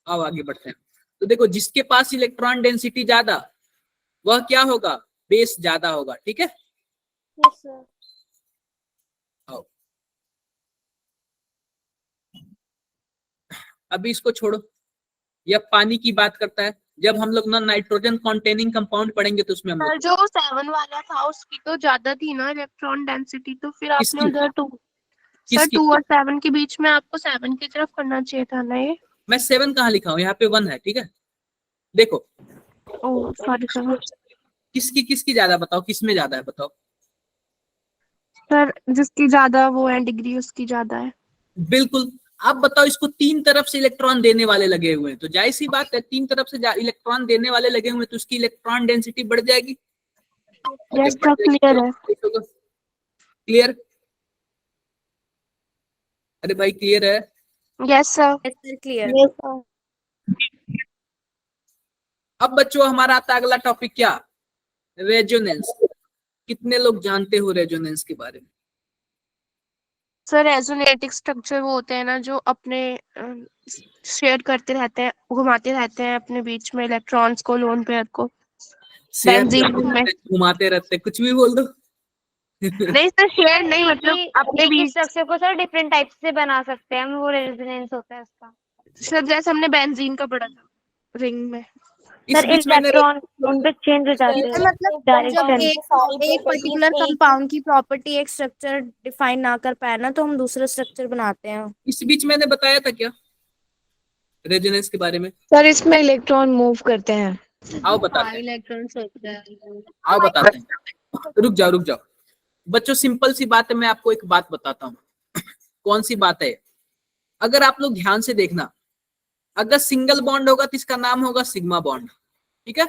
अब आगे बढ़ते हैं। तो देखो जिसके पास इलेक्ट्रॉन डेंसिटी ज्यादा वह क्या होगा? बेस ज्यादा होगा। ठीक है, यस सर। आओ अभी इसको छोड़ो, यह पानी की बात करता है। जब हम लोग ना नाइट्रोजन कंटेनिंग कंपाउंड पढ़ेंगे तो उसमें हम सर लोग जो 7 वाला था उसकी तो ज्यादा थी ना इलेक्ट्रॉन डेंसिटी, तो फिर आपने किसकी? उधर 2 सर किसकी? 2 और 7 के बीच में आपको 7 की तरफ करना चाहिए था ना ये। मैं 7 कहाँ लिखा हूँ? यहाँ पे 1 है। ठीक है, देखो ओह सॉरी सर। किसकी किसकी ज्यादा बताओ, किसमें ज्यादा है बताओ? सर जिसकी ज्यादा वो है डिग्री उसकी ज्यादा है। बिल्कुल। आप बताओ इसको 3 तरफ से इलेक्ट्रॉन देने वाले लगे हुए हैं, तो जाहिर सी बात है 3 तरफ से इलेक्ट्रॉन देने वाले लगे हुए हैं तो उसकी इलेक्ट्रॉन डेंसिटी बढ़ जाएगी। यस सर क्लियर है। क्लियर? अरे भाई क्लियर है? Yes sir. Clear. Yes sir. अब बच्चों हमारा आता है अगला टॉपिक, क्या? रेजोनेंस। कितने लोग जानते हो रेजोनेंस के बारे में? सर रेजोनेटिक स्ट्रक्चर वो होते हैं ना जो अपने शेयर करते रहते हैं, घुमाते रहते हैं अपने बीच में इलेक्ट्रॉन्स को, लोन पेयर को। बेंजीन में घुमाते रहते, कुछ भी बोल दो। नहीं सर शेयर नहीं, मतलब अपने बीच। स्ट्रक्चर को सर डिफरेंट टाइप से बना सकते हैं हम, वो रेजोनेंस होता है उसका। सर जैसे हमने बेंजीन का पढ़ा था रिंग में। इस सर बीच मैंने इलेक्ट्रॉन उन पे चेंज हो जाते हैं मतलब जब डायरेक्शन। एक पर्टिकुलर कंपाउंड की प्रॉपर्टी एक स्ट्रक्चर डिफाइन ना कर पाए ना तो हम दूसरा स्ट्रक्चर बनाते हैं। इस बीच मैंने बताया था क्या रेजोनेंस के बारे में? सर इसमें इलेक्ट्रॉन मूव करते हैं। आओ बताते हैं, इलेक्ट्रॉन्स होते हैं। आओ बताते हैं। रुक जाओ बच्चों, सिंपल सी बात है, मैं आपको एक बात बताता हूँ। कौन सी बात है? अगर आप लोग ध्यान से देखना, अगर सिंगल बॉन्ड होगा तो इसका नाम होगा सिग्मा बॉन्ड। ठीक है,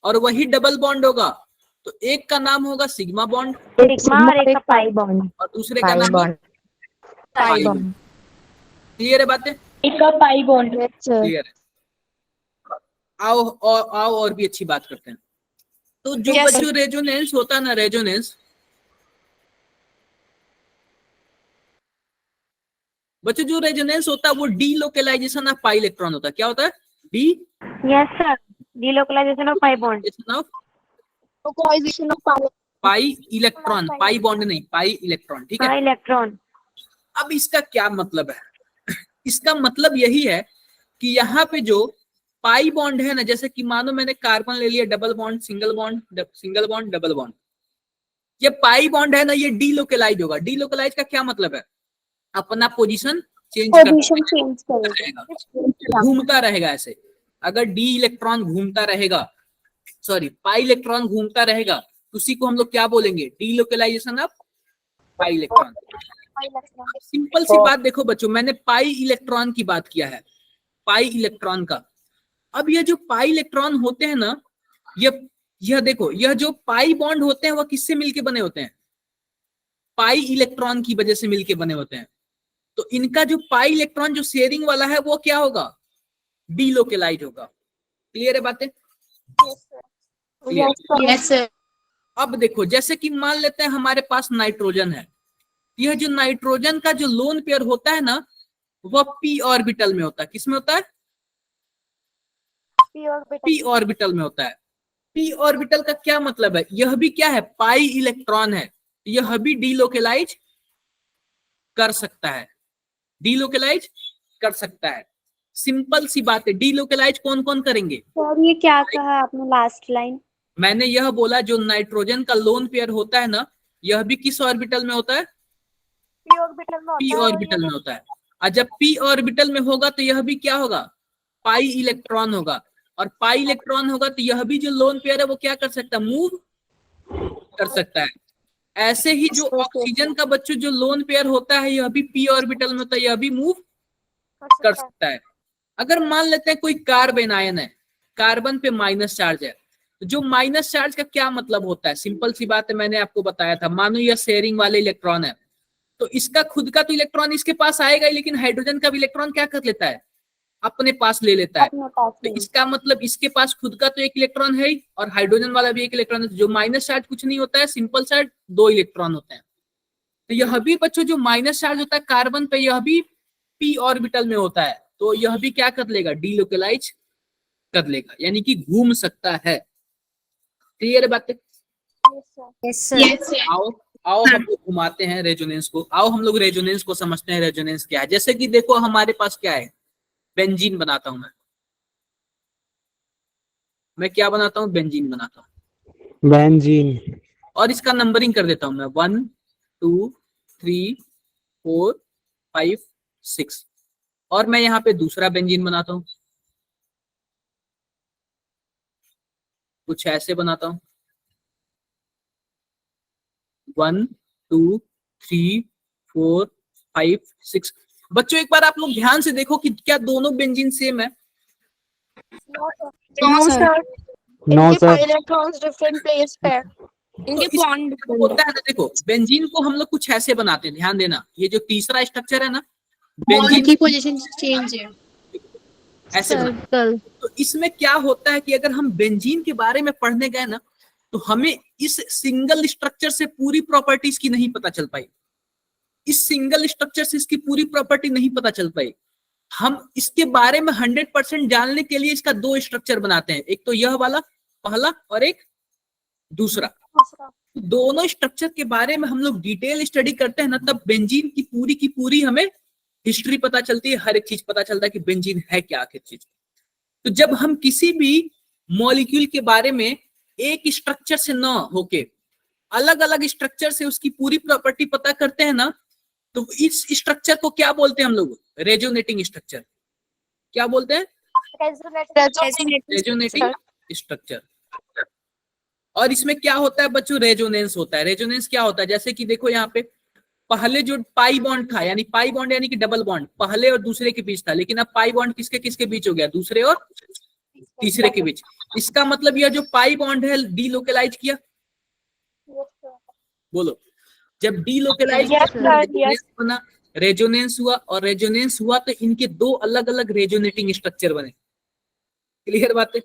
और वही डबल बॉन्ड होगा तो एक का नाम होगा सिग्मा बॉन्ड सिग्मा और एक का पाई बॉन्ड। और दूसरे का नाम है पाई बॉन्ड। क्लियर है बातें? एक का पाई बॉन्ड। क्लियर है? आओ और भी अच्छी बात करते हैं। तो जो Yes, बच्चों रेजोनेंस होता है ना, रेजोनेंस बच्चों जो रेजोनेंस होता है वो डीलोकलाइजेशन ऑफ पाई इलेक्ट्रॉन होता है। क्या होता है? D yes sir, delocalisation of pi bond. Of localisation of power. Pi electron, pi bond नहीं, पाई इलेक्ट्रॉन। ठीक है, हाँ इलेक्ट्रॉन। अब इसका क्या मतलब है? इसका मतलब यही है कि यहाँ पे जो पाई बॉन्ड है ना, जैसे कि मानो मैंने कार्बन ले लिया, double bond, single bond, double bond, ये पाई बॉन्ड है ना, ये डीलोकलाइज होगा। डीलोकलाइज का क्या मतलब है? अपना पोजीशन चेंज करेगा, घूमता रहेगा ऐसे। अगर डी इलेक्ट्रॉन घूमता रहेगा, सॉरी पाई इलेक्ट्रॉन घूमता रहेगा, तो उसी को हम लोग क्या बोलेंगे? Delocalization of pi electron. Simple सी बात देखो बच्चों, मैंने पाई इलेक्ट्रॉन की बात किया है, पाई इलेक्ट्रॉन का। अब ये जो पाई इलेक्ट्रॉन होते हैं ना, यह देखो, यह जो पाई बॉन्ड होते हैं वह किससे मिलके बने होते हैं? पाई इलेक्ट्रॉन की वजह से मिलके बने होते हैं। तो इनका जो पाई इलेक्ट्रॉन जो शेयरिंग वाला है वो क्या होगा? डीलोकेलाइज होगा। क्लियर है बातें? Yes sir. अब देखो, जैसे कि मान लेते हैं हमारे पास नाइट्रोजन है, यह जो नाइट्रोजन का जो लोन पेयर होता है ना, वह पी ऑर्बिटल में होता है। किसमें होता है? पी ऑर्बिटल में होता है। पी ऑर्बिटल का क्या मतलब है? यह भी क्या है? पाई इलेक्ट्रॉन है। यह भी डीलोकेलाइज कर सकता है, डीलोकेलाइज कर सकता है। सिंपल सी बात है। डीलोकेलाइज कौन कौन करेंगे? सर ये क्या कहा आपने लास्ट लाइन? मैंने यह बोला जो नाइट्रोजन का लोन पेयर होता है ना, यह भी किस ऑर्बिटल में होता है? पी ऑर्बिटल में होता है। और जब पी ऑर्बिटल में होगा तो यह भी क्या होगा? पाई इलेक्ट्रॉन होगा। और पाई इलेक्ट्रॉन होगा तो यह भी जो लोन पेयर है वो क्या कर सकता है? मूव कर सकता है। ऐसे ही जो ऑक्सीजन का बच्चों जो लोन पेयर होता है, यह भी पी ऑर्बिटल में होता है, यह भी मूव कर सकता है। अगर मान लेते हैं कोई कार्बन आयन है, कार्बन पे माइनस चार्ज है, तो जो माइनस चार्ज का क्या मतलब होता है? सिंपल सी बात है, मैंने आपको बताया था। मानो यह शेयरिंग वाले इलेक्ट्रॉन है, तो इसका खुद का तो इलेक्ट्रॉन इसके पास आएगा ही, लेकिन हाइड्रोजन का भी इलेक्ट्रॉन क्या कर लेता है? अपने पास ले लेता है। अपने पास तो में। इसका मतलब इसके पास खुद का तो एक इलेक्ट्रॉन है ही, और हाइड्रोजन वाला भी एक इलेक्ट्रॉन है। जो माइनस चार्ज कुछ नहीं होता है, सिंपल चार्ज 2 इलेक्ट्रॉन होते हैं। तो यह भी बच्चों जो माइनस चार्ज होता है कार्बन पे, यह भी पी ऑर्बिटल में होता है। तो यह भी क्या कर लेगा? डीलोकेलाइज कर लेगा, यानी कि घूम सकता है। क्लियर है बातें? Yes sir. आओ आओ हम लोग घुमाते हैं रेजोनेंस को। आओ हम लोग रेजोनेंस को समझते हैं। रेजोनेंस क्या है? जैसे कि देखो हमारे पास क्या है, बेंजीन बनाता हूं मैं क्या बनाता हूं? बेंजीन बनाता हूं, बेंजीन। और इसका नंबरिंग कर देता हूं मैं 1 2 3 4 5 6। और मैं यहाँ पे दूसरा बेंजीन बनाता हूं, कुछ ऐसे बनाता हूं 1 2 3 4 5 6। बच्चों एक बार आप लोग ध्यान से देखो कि क्या दोनों बेंजीन सेम है? No sir. नो इनके सर। इलेक्ट्रॉन्स डिफरेंट प्लेस पे है। इनके तो बॉन्ड होता है ना, देखो बेंजीन को हम लोग कुछ ऐसे बनाते हैं, ध्यान देना। ये जो तीसरा स्ट्रक्चर है ना, बेंजीन की पोजीशन चेंज है। ऐसे बनाते हैं। सर्कल। तो इसमें क्या होता है कि अगर हम बेंजीन के बारे में पढ़ने गए ना, तो हमें इस सिंगल स्ट्रक्चर से पूरी प्रॉपर्टीज की नहीं पता चल पाई। इस सिंगल स्ट्रक्चर से इसकी पूरी प्रॉपर्टी नहीं पता चल पाई। हम इसके बारे में 100% जानने के लिए इसका 2 स्ट्रक्चर बनाते हैं, एक तो यह वाला पहला और एक दूसरा। दोनों स्ट्रक्चर के बारे में हम लोग डिटेल स्टडी करते हैं ना, तब बेंजीन की पूरी हमें हिस्ट्री पता चलती है, हर एक चीज पता चलता है कि बेंजीन है क्या आखिर चीज। तो जब हम किसी भी मॉलिक्यूल के बारे में एक स्ट्रक्चर से न होके अलग अलग स्ट्रक्चर से उसकी पूरी प्रॉपर्टी पता करते हैं ना, तो इस स्ट्रक्चर को क्या बोलते हैं हम लोग? Resonating structure. क्या बोलते हैं? Resonating structure. और इसमें क्या होता है बच्चों? रेजोनेंस होता है। रेजोनेंस क्या होता है? जैसे कि देखो यहाँ पे पहले जो पाई बॉन्ड था, यानी पाई बॉन्ड यानी कि डबल बॉन्ड पहले और दूसरे के बीच था, लेकिन अब पाई बॉन्ड किसके किसके बीच हो गया? दूसरे और तीसरे के बीच। इसका मतलब यह जो पाई बॉन्ड है डीलोकेलाइज किया। बोलो, जब डीलोकेलाइज बना, रेजोनेंस हुआ, और रेजोनेंस हुआ तो इनके 2 अलग अलग रेजोनेटिंग स्ट्रक्चर बने। क्लियर बात है?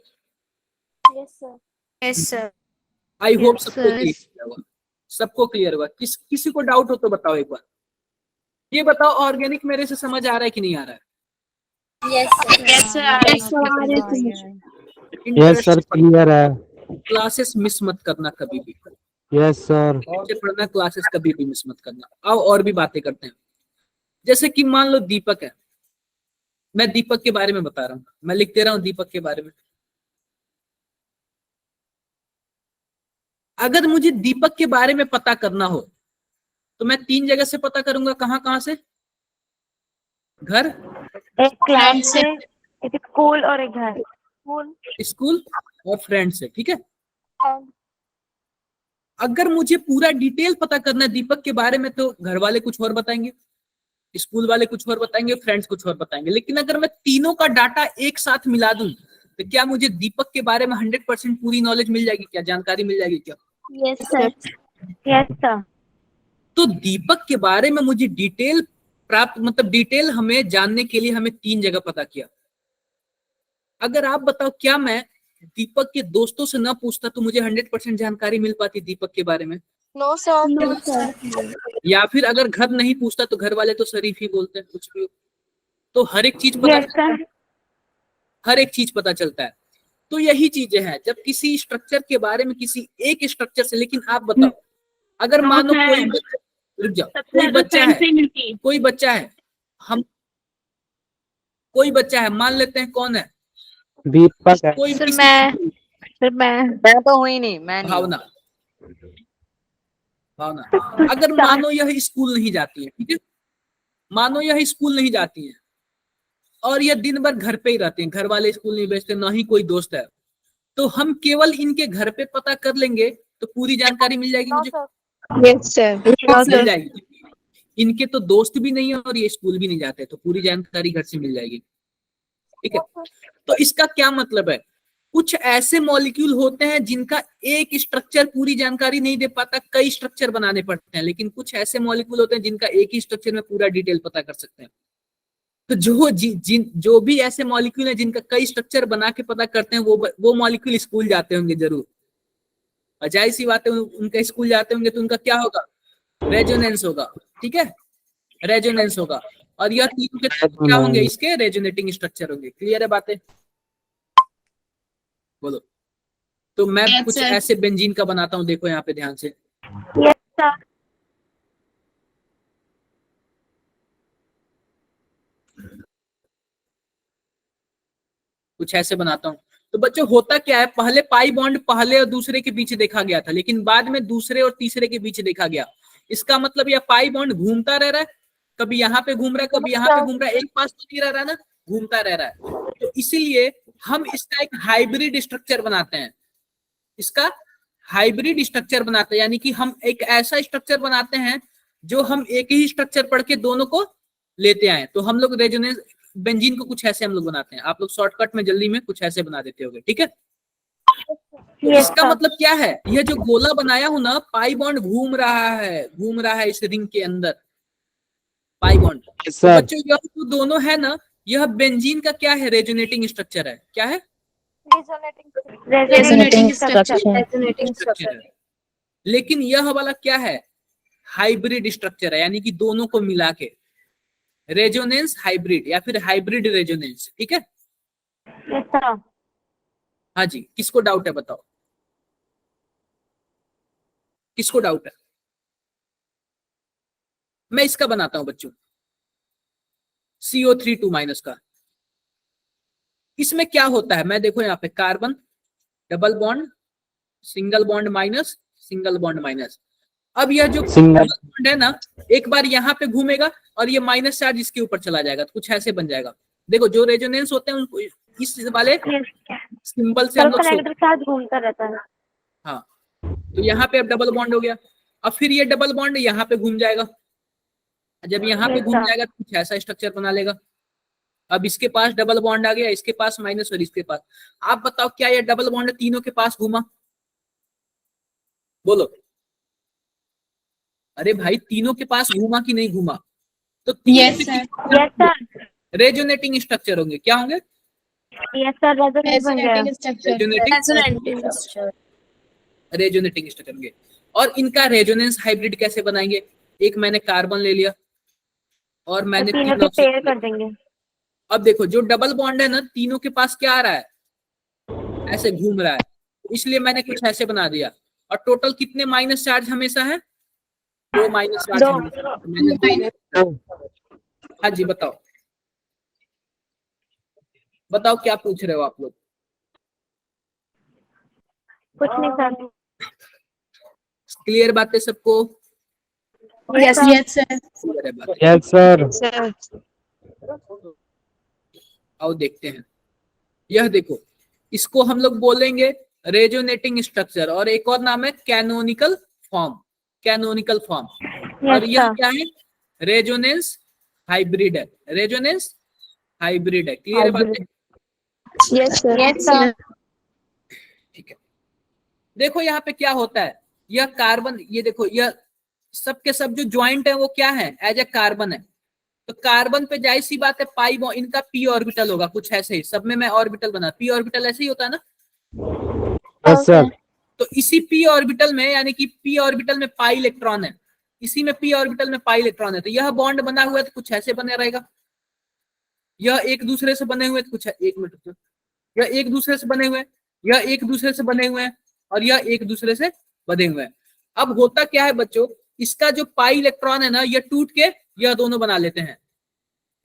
Yes sir. आई होप सबको क्लियर हुआ। किसी को डाउट हो तो बताओ एक बार। ये बताओ, ऑर्गेनिक मेरे से समझ आ रहा है कि नहीं आ रहा है? यस सर क्लियर है। क्लासेस मिस मत करना कभी भी। Yes sir. पढ़ना, क्लासेस कभी भी मिस मत करना। आओ और भी बातें करते हैं। जैसे कि मान लो दीपक है, मैं दीपक के बारे में बता रहा हूँ, मैं लिखते रहा हूँ दीपक के बारे में। अगर मुझे दीपक के बारे में पता करना हो तो मैं 3 जगह से पता करूंगा। कहाँ कहाँ से? घर, एक क्लास से, एक स्कूल और एक घर। स्कूल और फ्रेंड से। ठीक है, अगर मुझे पूरा डिटेल पता करना है दीपक के बारे में तो घर वाले कुछ और बताएंगे, स्कूल वाले कुछ और बताएंगे, फ्रेंड्स कुछ और बताएंगे। लेकिन अगर मैं तीनों का डाटा एक साथ मिला दूं तो क्या मुझे दीपक के बारे में 100% पूरी नॉलेज मिल जाएगी, क्या जानकारी मिल जाएगी क्या? Yes sir, yes sir. तो दीपक के बारे में मुझे डिटेल प्राप्त, मतलब डिटेल हमें जानने के लिए हमें 3 जगह पता किया। अगर आप बताओ क्या मैं दीपक के दोस्तों से ना पूछता तो मुझे 100% जानकारी मिल पाती दीपक के बारे में? No sir. No sir. या फिर अगर घर नहीं पूछता तो घर वाले तो शरीफ ही बोलते हैं, कुछ भी हो। तो हर एक चीज पता यस सर। हर एक चीज पता चलता है। तो यही चीजें हैं जब किसी स्ट्रक्चर के बारे में, किसी एक स्ट्रक्चर से। लेकिन आप बताओ अगर मानो कोई बच्चा, रुक जाओ, कोई बच्चा है हम कोई बच्चा है, मान लेते हैं कौन है, दीपक है। कोई सर मैं तो हुई नहीं, मैं नहीं। भावना अगर मानो यह स्कूल नहीं जाती है, ठीक है, मानो यह स्कूल नहीं जाती है और यह दिन भर घर पे ही रहते हैं, घर वाले स्कूल नहीं भेजते, ना ही कोई दोस्त है, तो हम केवल इनके घर पे पता कर लेंगे तो पूरी जानकारी मिल जाएगी मुझे? Yes sir. मिल जाएगी। इनके तो दोस्त भी नहीं है और ये स्कूल भी नहीं जाते, तो पूरी जानकारी घर से मिल जाएगी। ठीक है, तो इसका क्या मतलब है? कुछ ऐसे मॉलिक्यूल होते हैं जिनका एक स्ट्रक्चर पूरी जानकारी नहीं दे पाता, कई स्ट्रक्चर बनाने पड़ते हैं। लेकिन कुछ ऐसे मॉलिक्यूल होते हैं जिनका एक ही स्ट्रक्चर में पूरा डिटेल पता कर सकते हैं। तो जो भी ऐसे मॉलिक्यूल हैं जिनका कई स्ट्रक्चर बना के पता करते हैं, वो मॉलिक्यूल स्कूल जाते होंगे जरूर। और जाहिर सी बात है, उनका स्कूल जाते होंगे तो उनका क्या होगा? रेजोनेंस होगा। ठीक है, रेजोनेंस होगा। और यह तीनों के क्या होंगे? इसके रेजोनेटिंग स्ट्रक्चर होंगे। क्लियर है बातें? बोलो। तो मैं कुछ ऐसे बेंजीन का बनाता हूं, देखो यहाँ पे ध्यान से। Yes sir. कुछ ऐसे बनाता हूं। तो बच्चों होता क्या है, पहले पाई बॉन्ड पहले और दूसरे के बीच देखा गया था, लेकिन बाद में दूसरे और तीसरे के बीच देखा गया। इसका मतलब यह पाई बॉन्ड घूमता रह रहा है, कभी यहाँ पे घूम रहा है, कभी यहाँ पे घूम रहा है, एक पास तो नहीं रह रहा ना, घूमता रह रहा है। तो इसीलिए हम इसका एक हाइब्रिड स्ट्रक्चर बनाते हैं। इसका हाइब्रिड स्ट्रक्चर बनाते हैं, यानी कि हम एक ऐसा स्ट्रक्चर बनाते हैं जो हम एक ही स्ट्रक्चर पढ़ के दोनों को लेते आए। तो हम लोग रेजोनेंस बेंजीन को कुछ ऐसे हम लोग बनाते हैं। आप लोग शॉर्टकट में जल्दी में कुछ ऐसे बना देते होगे। ठीक है, तो इसका मतलब क्या है? यह जो गोला बनाया हूं ना, पाई बॉन्ड घूम रहा है इस रिंग के अंदर, पाई बॉन्ड। तो बच्चों यह जो दोनों है ना, यह बेंजीन का क्या है? रेजोनेटिंग स्ट्रक्चर है। क्या है? Resonating structure. है। लेकिन यह वाला क्या है? हाइब्रिड स्ट्रक्चर है, यानी कि दोनों को मिला के रेजोनेंस हाइब्रिड या फिर हाइब्रिड रेजोनेंस। ठीक है, यस सर। हाँ जी, किसको डाउट है बताओ? किसको डाउट है? मैं इसका बनाता हूं बच्चों, CO3 2- का। इसमें क्या होता है? मैं देखो यहाँ पे carbon double bond, single bond minus, single bond minus. अब यह जो बॉन्ड है ना, एक बार यहाँ पे घूमेगा और ये माइनस चार्ज इसके ऊपर चला जाएगा, तो कुछ ऐसे बन जाएगा। देखो जो रेजोनेंस होते हैं उनको इस वाले सिंबल से हम लोग साथ घूमता रहता है। हाँ, तो यहाँ पे अब डबल बॉन्ड हो गया। अब फिर ये डबल बॉन्ड यहाँ पे घूम जाएगा। जब यहाँ पे घूम जाएगा तो कुछ ऐसा स्ट्रक्चर बना लेगा। अब इसके पास डबल बॉन्ड आ गया, इसके पास माइनस और इसके पास। आप बताओ क्या ये डबल बॉन्ड तीनों के पास घूमा? बोलो। अरे भाई, तीनों के पास घूमा कि नहीं घूमा? तो रेजोनेटिंग स्ट्रक्चर होंगे। क्या होंगे? यस सर, रेजोनेटिंग स्ट्रक्चर होंगे। और इनका रेजोनेंस हाइब्रिड कैसे बनाएंगे? एक मैंने कार्बन ले लिया और मैंने तीनों के पेयर कर देंगे। अब देखो जो डबल बॉन्ड है ना, तीनों के पास क्या आ रहा है? ऐसे घूम रहा है, इसलिए मैंने कुछ ऐसे बना दिया। और टोटल कितने माइनस चार्ज हमेशा है? 2 माइनस चार्ज। हाँ जी, बताओ क्या पूछ रहे हो आप लोग? कुछ नहीं सर। क्लियर बात है सबको? Yes sir. आओ देखते हैं। यह देखो, इसको हम लोग बोलेंगे रेजोनेटिंग स्ट्रक्चर, और एक और नाम है canonical form, canonical form. Yes, और यह sir. क्या है? रेजोनेंस हाइब्रिड है, रेजोनेंस हाइब्रिड है। क्लियर है बात? Yes, sir. Yes, sir. ठीक है। देखो यहाँ पे क्या होता है, यह कार्बन, ये देखो यह सब के सब जो ज्वाइंट है वो क्या है? एज ए कार्बन है। तो कार्बन पे जाहिर सी बात है पाई बॉन्ड, इनका पी ऑर्बिटल होगा कुछ ऐसे ही, सब में मैं ऑर्बिटल बना, पी ऑर्बिटल ऐसे ही होता है ना। Yes sir. तो इसी पी ऑर्बिटल में, यानी कि पी ऑर्बिटल में पाई इलेक्ट्रॉन है, इसी में पी ऑर्बिटल में पाई इलेक्ट्रॉन है, तो यह बॉन्ड बना हुआ है तो कुछ ऐसे बने रहेगा। यह एक दूसरे से बने हुए तो कुछ, एक मिनट, यह एक दूसरे से बने हुए, यह एक दूसरे से बने हुए हैं, और यह एक दूसरे से बने हुए हैं। अब होता क्या है बच्चों, इसका जो पाई इलेक्ट्रॉन है ना, यह टूट के यह दोनों बना लेते हैं,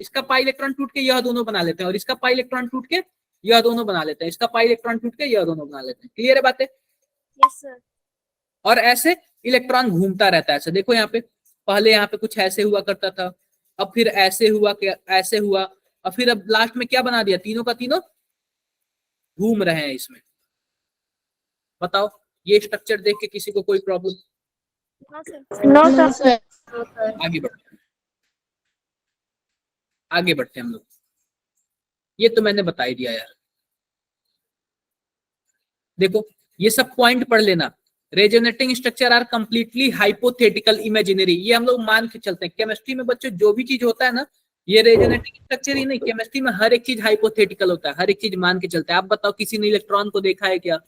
इसका पाई इलेक्ट्रॉन टूट के यह दोनों बना लेते हैं, और इसका पाई इलेक्ट्रॉन टूट के यह दोनों बना लेते हैं, इसका पाई इलेक्ट्रॉन टूट के यह दोनों बना लेते हैं। क्लियर है बातें? Yes sir. और ऐसे इलेक्ट्रॉन घूमता रहता है। ऐसे देखो यहाँ पे, पहले यहाँ पे कुछ ऐसे हुआ करता था, अब फिर ऐसे हुआ, ऐसे हुआ, और फिर अब लास्ट में क्या बना दिया, तीनों का तीनों घूम रहे हैं इसमें। बताओ ये स्ट्रक्चर देख के किसी को कोई प्रॉब्लम? No, sir. आगे बढ़ते हैं, आगे बढ़ते हैं हम लोग। ये तो मैंने बता ही दिया यार। देखो ये सब पॉइंट पढ़ लेना। Resonating structure are completely hypothetical imaginary, ये हम लोग मान के चलते हैं। केमिस्ट्री में बच्चों जो भी चीज होता है ना, ये रेजोनेटिंग स्ट्रक्चर ही नहीं, केमिस्ट्री में हर एक चीज हाइपोथेटिकल होता है, हर एक चीज मान के चलते हैं। आप बताओ किसी ने इलेक्ट्रॉन को देखा है क्या?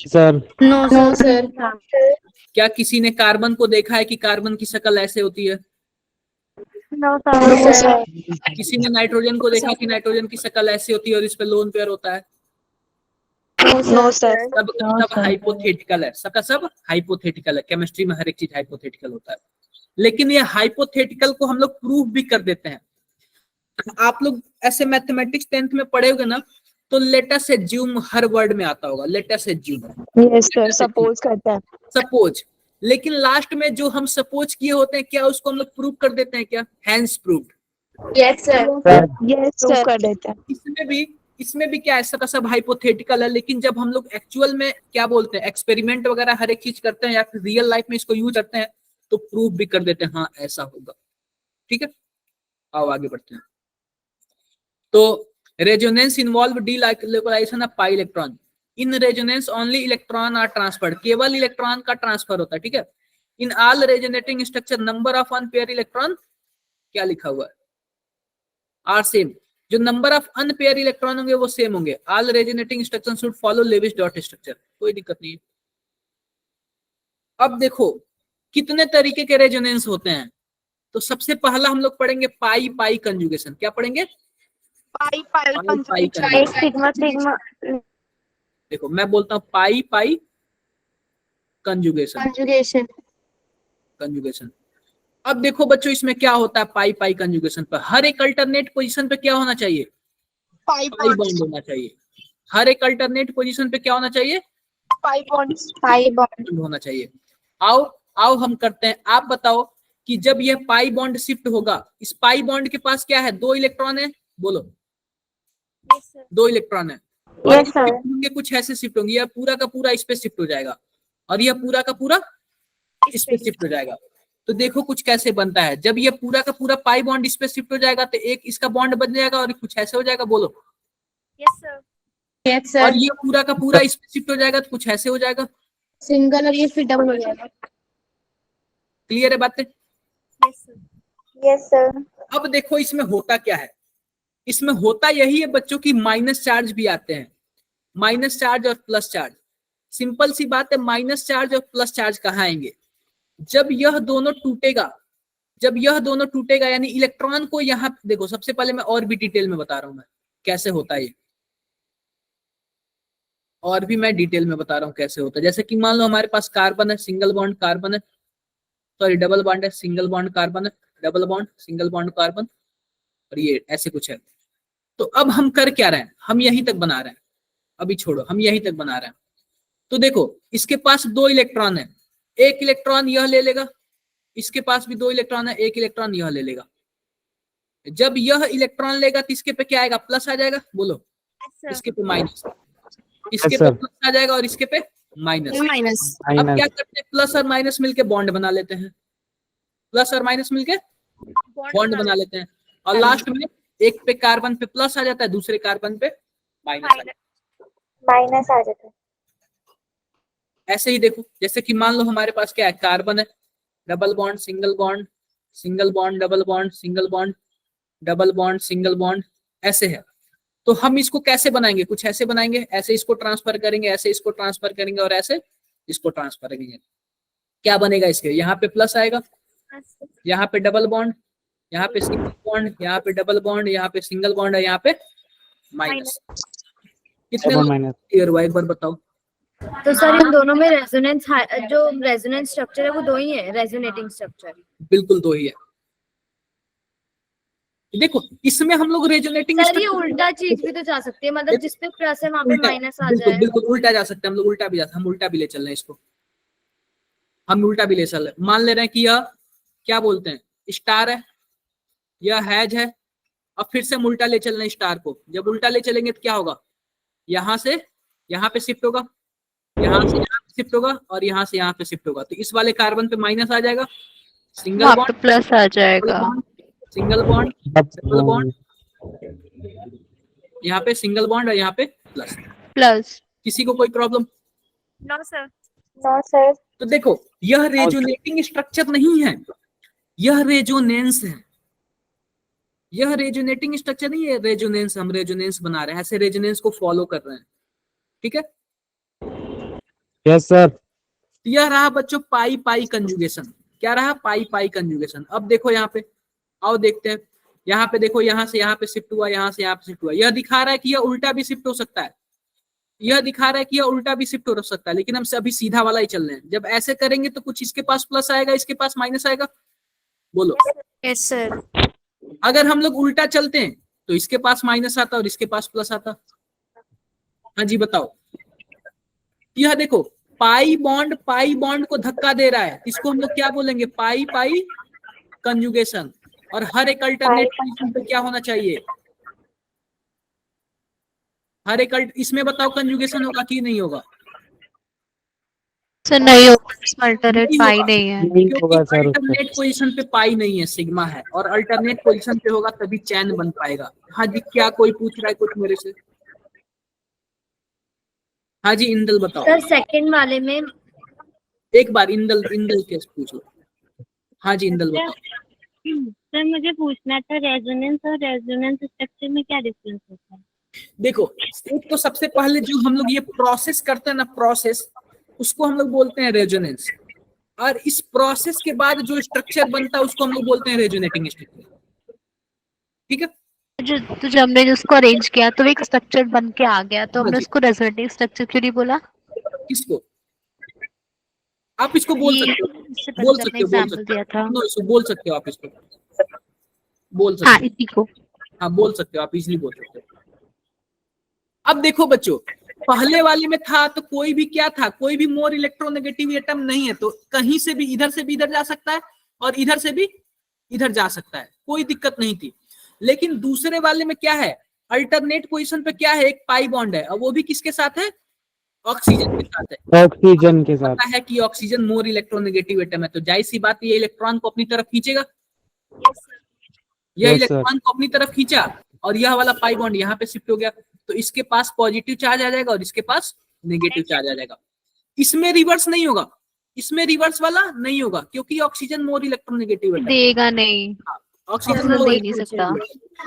सर। No, sir. क्या किसी ने कार्बन को देखा है कि कार्बन की शक्ल ऐसे होती है? No, sir. किसी ने नाइट्रोजन को देखा कि नाइट्रोजन की शक्ल ऐसे होती है और इस पे लोन पेयर होता है? No, sir. सब का सब हाइपोथेटिकल है, सबका सब हाइपोथेटिकल है। केमिस्ट्री में हर एक चीज हाइपोथेटिकल होता है, लेकिन ये हाइपोथेटिकल को हम लोग प्रूफ भी कर देते हैं। आप लोग ऐसे मैथमेटिक्स 10th में पढ़े होगे ना, तो लेट अस एज्यूम हर वर्ड में आता होगा, let us assume, Yes, sir. Suppose करता है. सपोज। लेकिन लास्ट में जो हम सपोज किए होते हैं, क्या उसको हम लोग प्रूव कर देते हैं क्या? Hence proved. Yes, sir. Yes, Prove sir. कर देते हैं। इसमें भी क्या है, सबका सब हाइपोथेटिकल है, लेकिन जब हम लोग एक्चुअल में क्या बोलते हैं, एक्सपेरिमेंट वगैरह हर एक चीज करते हैं या फिर रियल लाइफ में इसको यूज करते हैं, तो प्रूफ भी कर देते हैं हाँ ऐसा होगा। ठीक है, आओ आगे बढ़ते हैं। तो resonance involve delocalization of pi electron. In resonance only electron are transferred, केवल इलेक्ट्रॉन का ट्रांसफर होता है। ठीक है, in all resonating structure number of unpair electron, क्या लिखा हुआ है, आर सेम। जो नंबर ऑफ अनपेयर इलेक्ट्रॉन होंगे वो सेम होंगे। All resonating structure should follow Lewis dot structure, कोई दिक्कत नहीं है। अब देखो कितने तरीके के रेजोनेंस होते हैं, तो सबसे पहला हम लोग पढ़ेंगे पाई पाई कंजुगेशन। क्या पढ़ेंगे? पाई पाई conjugation. Sigma. देखो मैं बोलता हूँ पाई पाई कंजुगेशन, Conjugation. कंजुगेशन। अब देखो बच्चों इसमें क्या होता है, पाई पाई कंजुगेशन पर हर एक अल्टरनेट पोजीशन पे क्या होना चाहिए? पाई पाई बॉन्ड होना चाहिए। हर एक अल्टरनेट पोजीशन पे क्या होना चाहिए? Pi bond. होना चाहिए। आओ आओ हम करते हैं। आप बताओ कि जब यह पाई बॉन्ड शिफ्ट होगा, इस पाई बॉन्ड के पास क्या है? 2 इलेक्ट्रॉन है, बोलो। 2 इलेक्ट्रॉन है, और Yes, sir. शिफ्ट होंगे कुछ ऐसे शिफ्ट होंगे, यह पूरा का पूरा इस पे शिफ्ट हो जाएगा, और यह पूरा का पूरा इस पे शिफ्ट हो जाएगा। तो देखो कुछ कैसे बनता है, जब ये पूरा का पूरा पाई बॉन्ड इस पे शिफ्ट हो जाएगा तो एक इसका बॉन्ड बन जाएगा और कुछ ऐसे हो जाएगा, बोलो। Yes, sir. Yes, sir. और ये पूरा का पूरा इस पे शिफ्ट हो जाएगा तो कुछ ऐसे हो जाएगा। Single और ये फिर डबल हो जाएगा। क्लियर है बातें? Yes, sir. Yes, sir. अब देखो इसमें होता क्या है, इसमें होता यही है बच्चों की माइनस चार्ज भी आते हैं, माइनस चार्ज और प्लस चार्ज। सिंपल सी बात है, माइनस चार्ज और प्लस चार्ज कहाँ आएंगे? जब यह दोनों टूटेगा, जब यह दोनों टूटेगा, यानी इलेक्ट्रॉन को यहाँ देखो, सबसे पहले मैं और भी डिटेल में बता रहा हूं मैं कैसे होता है ये, और भी मैं डिटेल में बता रहा हूँ कैसे होता है। जैसे कि मान लो हमारे पास कार्बन है, सिंगल बॉन्ड कार्बन है, सॉरी डबल बॉन्ड है, सिंगल बॉन्ड कार्बन है, double bond single bond carbon, और ये ऐसे कुछ है। तो अब हम कर क्या रहे हैं, हम यहीं तक बना रहे हैं, अभी छोड़ो, हम यहीं तक बना रहे हैं। तो देखो इसके पास 2 इलेक्ट्रॉन है, एक इलेक्ट्रॉन यह ले लेगा, इसके पास भी 2 इलेक्ट्रॉन है, एक इलेक्ट्रॉन यह ले लेगा। जब यह इलेक्ट्रॉन लेगा तो इसके पे क्या आएगा? प्लस आ जाएगा, बोलो। Yes, sir. इसके पे माइनस, इसके पे प्लस आ जाएगा और इसके पे माइनस। माइनस। अब क्या माइनस। करते हैं, प्लस और माइनस मिलके बॉन्ड बना लेते हैं, प्लस और माइनस मिलके बॉन्ड बना लेते हैं, और लास्ट में एक पे कार्बन पे प्लस आ जाता है, दूसरे कार्बन पे माइनस आ जाता है। माइनस आ जाता है। ऐसे ही देखो, जैसे कि मान लो हमारे पास क्या है, कार्बन है, double bond single bond, single bond double bond, single bond double bond, single bond, ऐसे है। तो हम इसको कैसे बनाएंगे, कुछ ऐसे बनाएंगे, ऐसे इसको ट्रांसफर करेंगे, ऐसे इसको ट्रांसफर करेंगे, और ऐसे इसको ट्रांसफर करेंगे। क्या बनेगा इसके, यहाँ पे प्लस आएगा, यहाँ पे डबल बॉन्ड, यहाँ पे सिंगल बॉन्ड, यहाँ पे डबल बॉन्ड, यहाँ पे सिंगल बॉन्ड है, यहाँ पे माइनस। कितने लोग माइनस। क्लियर हुआ, एक बार बताओ। तो सर इन दोनों में रेजोनेंस, जो रेजोनेंस स्ट्रक्चर है वो दो ही है, रेजोनेटिंग स्ट्रक्चर। बिल्कुल दो ही है। देखो इसमें हम लोग रेजोनेटिंग सर ये उल्टा चीज भी तो जा सकती है, मतलब जिस पे प्लस है वहां पे माइनस आ बिल्कुल जाए। बिल्कुल उल्टा जा सकते हैं हम लोग, उल्टा भी हम उल्टा भी ले चल रहे हैं इसको, हम उल्टा भी ले चल रहे हैं। मान ले रहे हैं कि यह क्या बोलते हैं, स्टार है, यह हैज है, अब फिर से हम उल्टा ले चल रहे हैं स्टार को। जब उल्टा ले चलेंगे तो क्या होगा, यहाँ से यहाँ पे शिफ्ट होगा, यहाँ से यहाँ पे शिफ्ट होगा, और यहाँ से यहाँ पे शिफ्ट होगा। तो इस वाले कार्बन पे माइनस आ जाएगा, सिंगल बॉन्ड प्लस आ जाएगा। सिंगल बॉन्ड डबल बॉन्ड, यहाँ पे सिंगल बॉन्ड और यहाँ पे प्लस। प्लस। किसी को कोई problem? No sir. No sir. तो देखो यह रेजोनेटिंग स्ट्रक्चर नहीं है, यह रेजोनेंस है। यह रेजोनेटिंग स्ट्रक्चर नहीं है, रेजोनेंस, हम रेजोनेंस बना रहे हैं, ऐसे रेजोनेंस को फॉलो कर रहे हैं। ठीक है, यस सर। यह रहा बच्चों पाई पाई कंजुगेशन। क्या रहा, पाई पाई कंजुगेशन। अब देखो यहाँ पे, आओ देखते हैं, यहाँ पे देखो, यहाँ से यहाँ पे शिफ्ट हुआ, यहाँ से यहाँ पे शिफ्ट हुआ। यह दिखा रहा है कि यह उल्टा भी शिफ्ट हो सकता है, यह दिखा रहा है कि यह उल्टा भी शिफ्ट हो सकता है, लेकिन हम अभी सीधा वाला ही चल रहे हैं। जब ऐसे करेंगे तो कुछ इसके पास प्लस आएगा, इसके पास माइनस आएगा, बोलो। Yes sir. अगर हम लोग उल्टा चलते हैं तो इसके पास माइनस आता और इसके पास प्लस आता। हाँ जी बताओ। यह देखो पाई बॉन्ड को धक्का दे रहा है, इसको हम लोग क्या बोलेंगे, पाई पाई कंजुगेशन। और हर एक अल्टरनेट पोजीशन पे क्या होना चाहिए, हर एक इसमें बताओ कंजुगेशन होगा कि नहीं होगा? सर नहीं होगा, अल्टरनेट पाई नहीं है। नहीं होगा क्योंकि सर। अल्टरनेट पोजीशन पे पाई नहीं है, सिग्मा है, और अल्टरनेट पोजीशन पे होगा तभी चैन बन पाएगा। हाँ जी, क्या कोई पूछ रहा है कुछ मेरे से? हाँ जी इंदल बताओ। सर सेकंड वाले में एक बार इंदल केस पूछो। हाँ जी इंदल बताओ। सर मुझे पूछना था, रेजोनेंस और रेजोनेंस स्ट्रक्चर में क्या डिफरेंस होता है? देखो एक तो सबसे पहले जो हम लोग ये प्रोसेस करते हैं ना, प्रोसेस, उसको हम लोग बोलते हैं रेजोनेंस। और इस प्रोसेस के बाद जो स्ट्रक्चर बनता है उसको हम लोग बोलते हैं रेजोनेटिंग स्ट्रक्चर। ठीक है, तो जब हमने उसको अरेंज किया तो एक स्ट्रक्चर बन के आ गया, तो हमने उसको रेजोनेटिंग स्ट्रक्चर क्यों नहीं बोला? किसको? आप इसको बोल सकते हो, इससे बोल पहले सकते हो, बोल सकते दिया था। हो, नो इसको बोल सकते हो आप, इसको बोल सकते हाँ हो, इसी को। हाँ बोल सकते हो आप, इजीली बोल सकते हो। अब देखो बच्चों, पहले वाले में था तो कोई भी क्या था, कोई भी मोर इलेक्ट्रोनेगेटिव एटम नहीं है, तो कहीं से भी इधर जा सकता है और इधर से भी इधर जा सकता है, कोई दिक्कत नहीं थी। लेकिन दूसरे वाले में क्या है, अल्टरनेट पोजीशन पे क्या है, एक पाई बॉन्ड है, और वो भी किसके साथ है, ऑक्सीजन के साथ है। ऑक्सीजन के साथ। पता है कि ऑक्सीजन मोर इलेक्ट्रोनेगेटिव एटम है, तो जाहिर सी बात ये इलेक्ट्रॉन को अपनी तरफ खींचेगा। यह Yes, इलेक्ट्रॉन को अपनी तरफ खींचा और यह वाला पाई बॉन्ड यहाँ पे शिफ्ट हो गया, तो इसके पास पॉजिटिव चार्ज आ जाएगा और इसके पास नेगेटिव चार्ज आ जाएगा। इसमें रिवर्स नहीं होगा, इसमें रिवर्स वाला नहीं होगा, क्योंकि ऑक्सीजन मोर इलेक्ट्रोनेगेटिव है, देगा नहीं, ऑक्सीजन दे मोर ही नहीं सकता।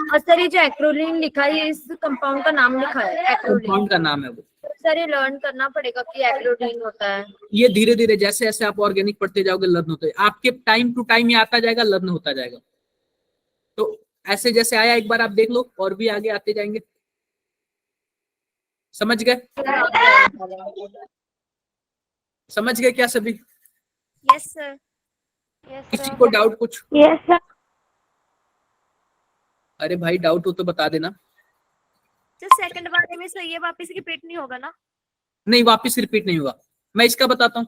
और सर ये जो एक्रोलीन लिखा है, ये इस कंपाउंड का नाम लिखा है, एक्रोलीन। कंपाउंड का नाम है वो। सर ये लर्न करना पड़ेगा कि एक्रोलीन होता है। ये धीरे धीरे जैसे जैसे आप ऑर्गेनिक पढ़ते जाओगे लर्न होते, आपके टाइम टू टाइम ये आता जाएगा, लर्न होता जाएगा। तो ऐसे जैसे आया एक बार आप देख लो, और भी आगे आते जाएंगे। समझ गए? समझ गए क्या सभी? Yes sir. किसी को डाउट कुछ? Yes sir. अरे भाई डाउट हो तो बता देना। सर सेकंड वाले में सही है, वापस रिपीट नहीं होगा ना? नहीं वापस रिपीट नहीं होगा, मैं इसका बताता हूँ।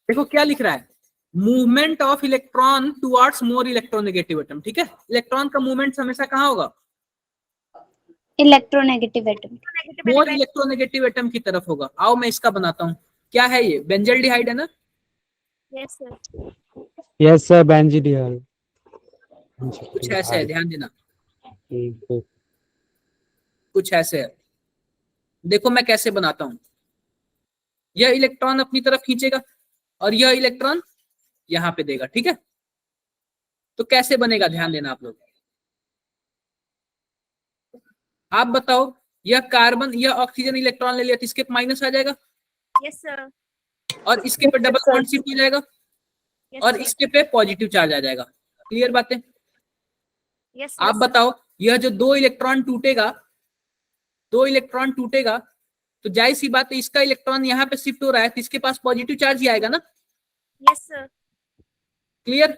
देखो क्या लिख रहा है, movement of electron towards more electronegative atom. ठीक है, इलेक्ट्रॉन का मूवमेंट हमेशा कहाँ होगा, electronegative atom. More electronegative atom की तरफ होगा। आओ मैं इसका बनाता हूँ। क्या है ये? बेंजल्डिहाइड है ना? Yes sir. यस सर, बेंजीडियल। कुछ ऐसे है, ध्यान देना, ठीक। कुछ ऐसे है। देखो मैं कैसे बनाता हूं। यह इलेक्ट्रॉन अपनी तरफ खींचेगा और यह इलेक्ट्रॉन यहां पे देगा, ठीक है? तो कैसे बनेगा, ध्यान देना आप लोग। आप बताओ, यह कार्बन, यह ऑक्सीजन इलेक्ट्रॉन ले लिया तो इसके माइनस आ जाएगा यस सर। और इसके पे डबल बॉन्ड शिफ्ट हो जाएगा और इसके पे पॉजिटिव चार्ज आ जाएगा। क्लियर बातें? यस आप बताओ, यह जो दो इलेक्ट्रॉन टूटेगा तो जाहिर सी बात है इसका इलेक्ट्रॉन यहाँ पे शिफ्ट हो रहा है तो इसके पास पॉजिटिव चार्ज ही आएगा ना। Yes sir. क्लियर?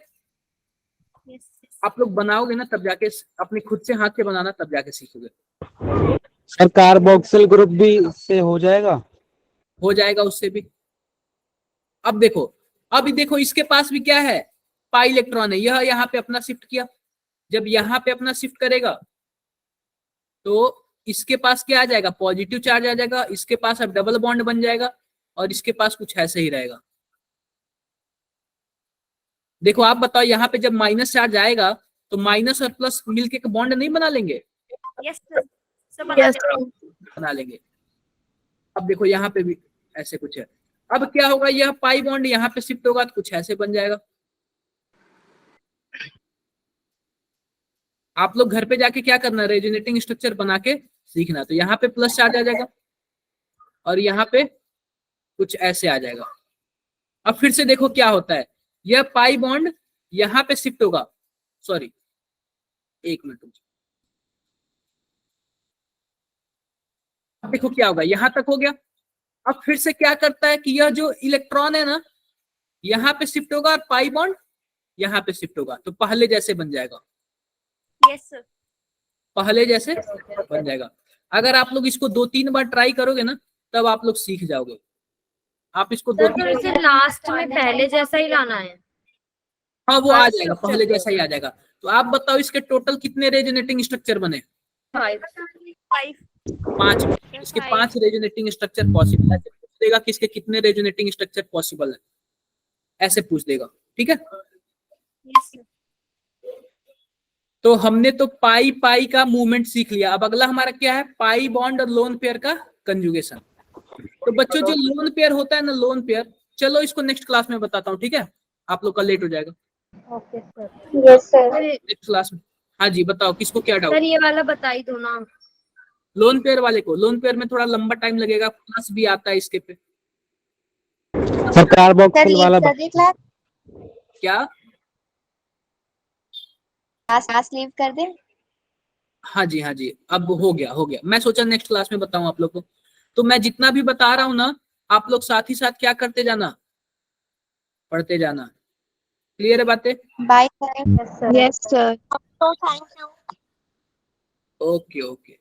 यस। आप लोग बनाओगे ना तब जाके, अपने खुद से हाथ से बनाना तब जाके सीखोगे। सर कार्बोक्सिल ग्रुप भी इससे हो जाएगा? हो जाएगा उससे भी। अब देखो, अभी देखो इसके पास भी क्या है, पाई इलेक्ट्रॉन है। यह यहाँ पे अपना शिफ्ट किया, जब यहाँ पे अपना शिफ्ट करेगा तो इसके पास क्या आ जाएगा, पॉजिटिव चार्ज आ जाएगा। इसके पास अब डबल बॉन्ड बन जाएगा और इसके पास कुछ ऐसे ही रहेगा। देखो आप बताओ, यहाँ पे जब माइनस चार्ज आएगा तो माइनस और प्लस मिलके बॉन्ड नहीं बना लेंगे? Yes sir. सब बना लेंगे। अब देखो यहाँ पे भी ऐसे कुछ है। अब क्या होगा, यह पाई बॉन्ड यहाँ पे शिफ्ट होगा तो कुछ ऐसे बन जाएगा। आप लोग घर पे जाके क्या करना, रेजोनेटिंग स्ट्रक्चर बना के सीखना। तो यहाँ पे प्लस चार्ज आ जाएगा और यहाँ पे कुछ ऐसे आ जाएगा। अब फिर से देखो क्या होता है, यह पाई बॉन्ड यहाँ पे शिफ्ट होगा। सॉरी, एक मिनट। अब देखो क्या होगा, यहां तक हो गया। अब फिर से क्या करता है कि यह जो इलेक्ट्रॉन है ना, यहाँ पे शिफ्ट होगा और पाई बॉन्ड यहाँ पे शिफ्ट होगा तो पहले जैसे बन जाएगा। Yes sir. पहले जैसे बन जाएगा। अगर आप लोग इसको 2-3 बार ट्राई करोगे ना तब आप लोग सीख जाओगे। आप इसको सर फिर इसे लास्ट में पहले जैसा ही लाना है। हाँ वो आ जाएगा, पहले जैसा ही आ जाएगा। तो आप बताओ इसके टोटल कितने रेजोनेटिंग स्ट्रक्चर बने? 5। इसके 5 रेजोनेटिंग स्ट्रक्चर पॉसिबल है। पूछ देगा कि इसके कितने रेजोनेटिंग स्ट्रक्चर पॉसिबल है, ऐसे पूछ देगा, ठीक है? Yes sir. तो हमने तो पाई पाई का मूवमेंट सीख लिया। अब अगला हमारा क्या है, पाई बॉन्ड और लोन पेयर का कंजुगेशन। तो बच्चों जो लोन पेयर होता है ना, लोन पेयर, चलो इसको नेक्स्ट क्लास में बताता हूँ, ठीक है? आप लोग का लेट हो जाएगा। Okay sir. Yes sir. Next class में। हाँ जी बताओ, किसको क्या डाउट? सर ये वाला बता ही दो ना। लोन पेयर वाले को, लोन पेयर में थोड़ा लंबा टाइम लगेगा, प्लस भी आता है इसके पे। सर कार्बोक्सिल वाला क्लास क्या? क्लास लीव कर दे। हाँ जी हाँ जी, अब हो गया। मैं सोचा नेक्स्ट क्लास में बताऊं आप लोग को। तो मैं जितना भी बता रहा हूं ना, आप लोग साथ ही साथ क्या करते जाना, पढ़ते जाना। क्लियर है बातें? Bye sir. Yes sir. Thank you. Okay okay.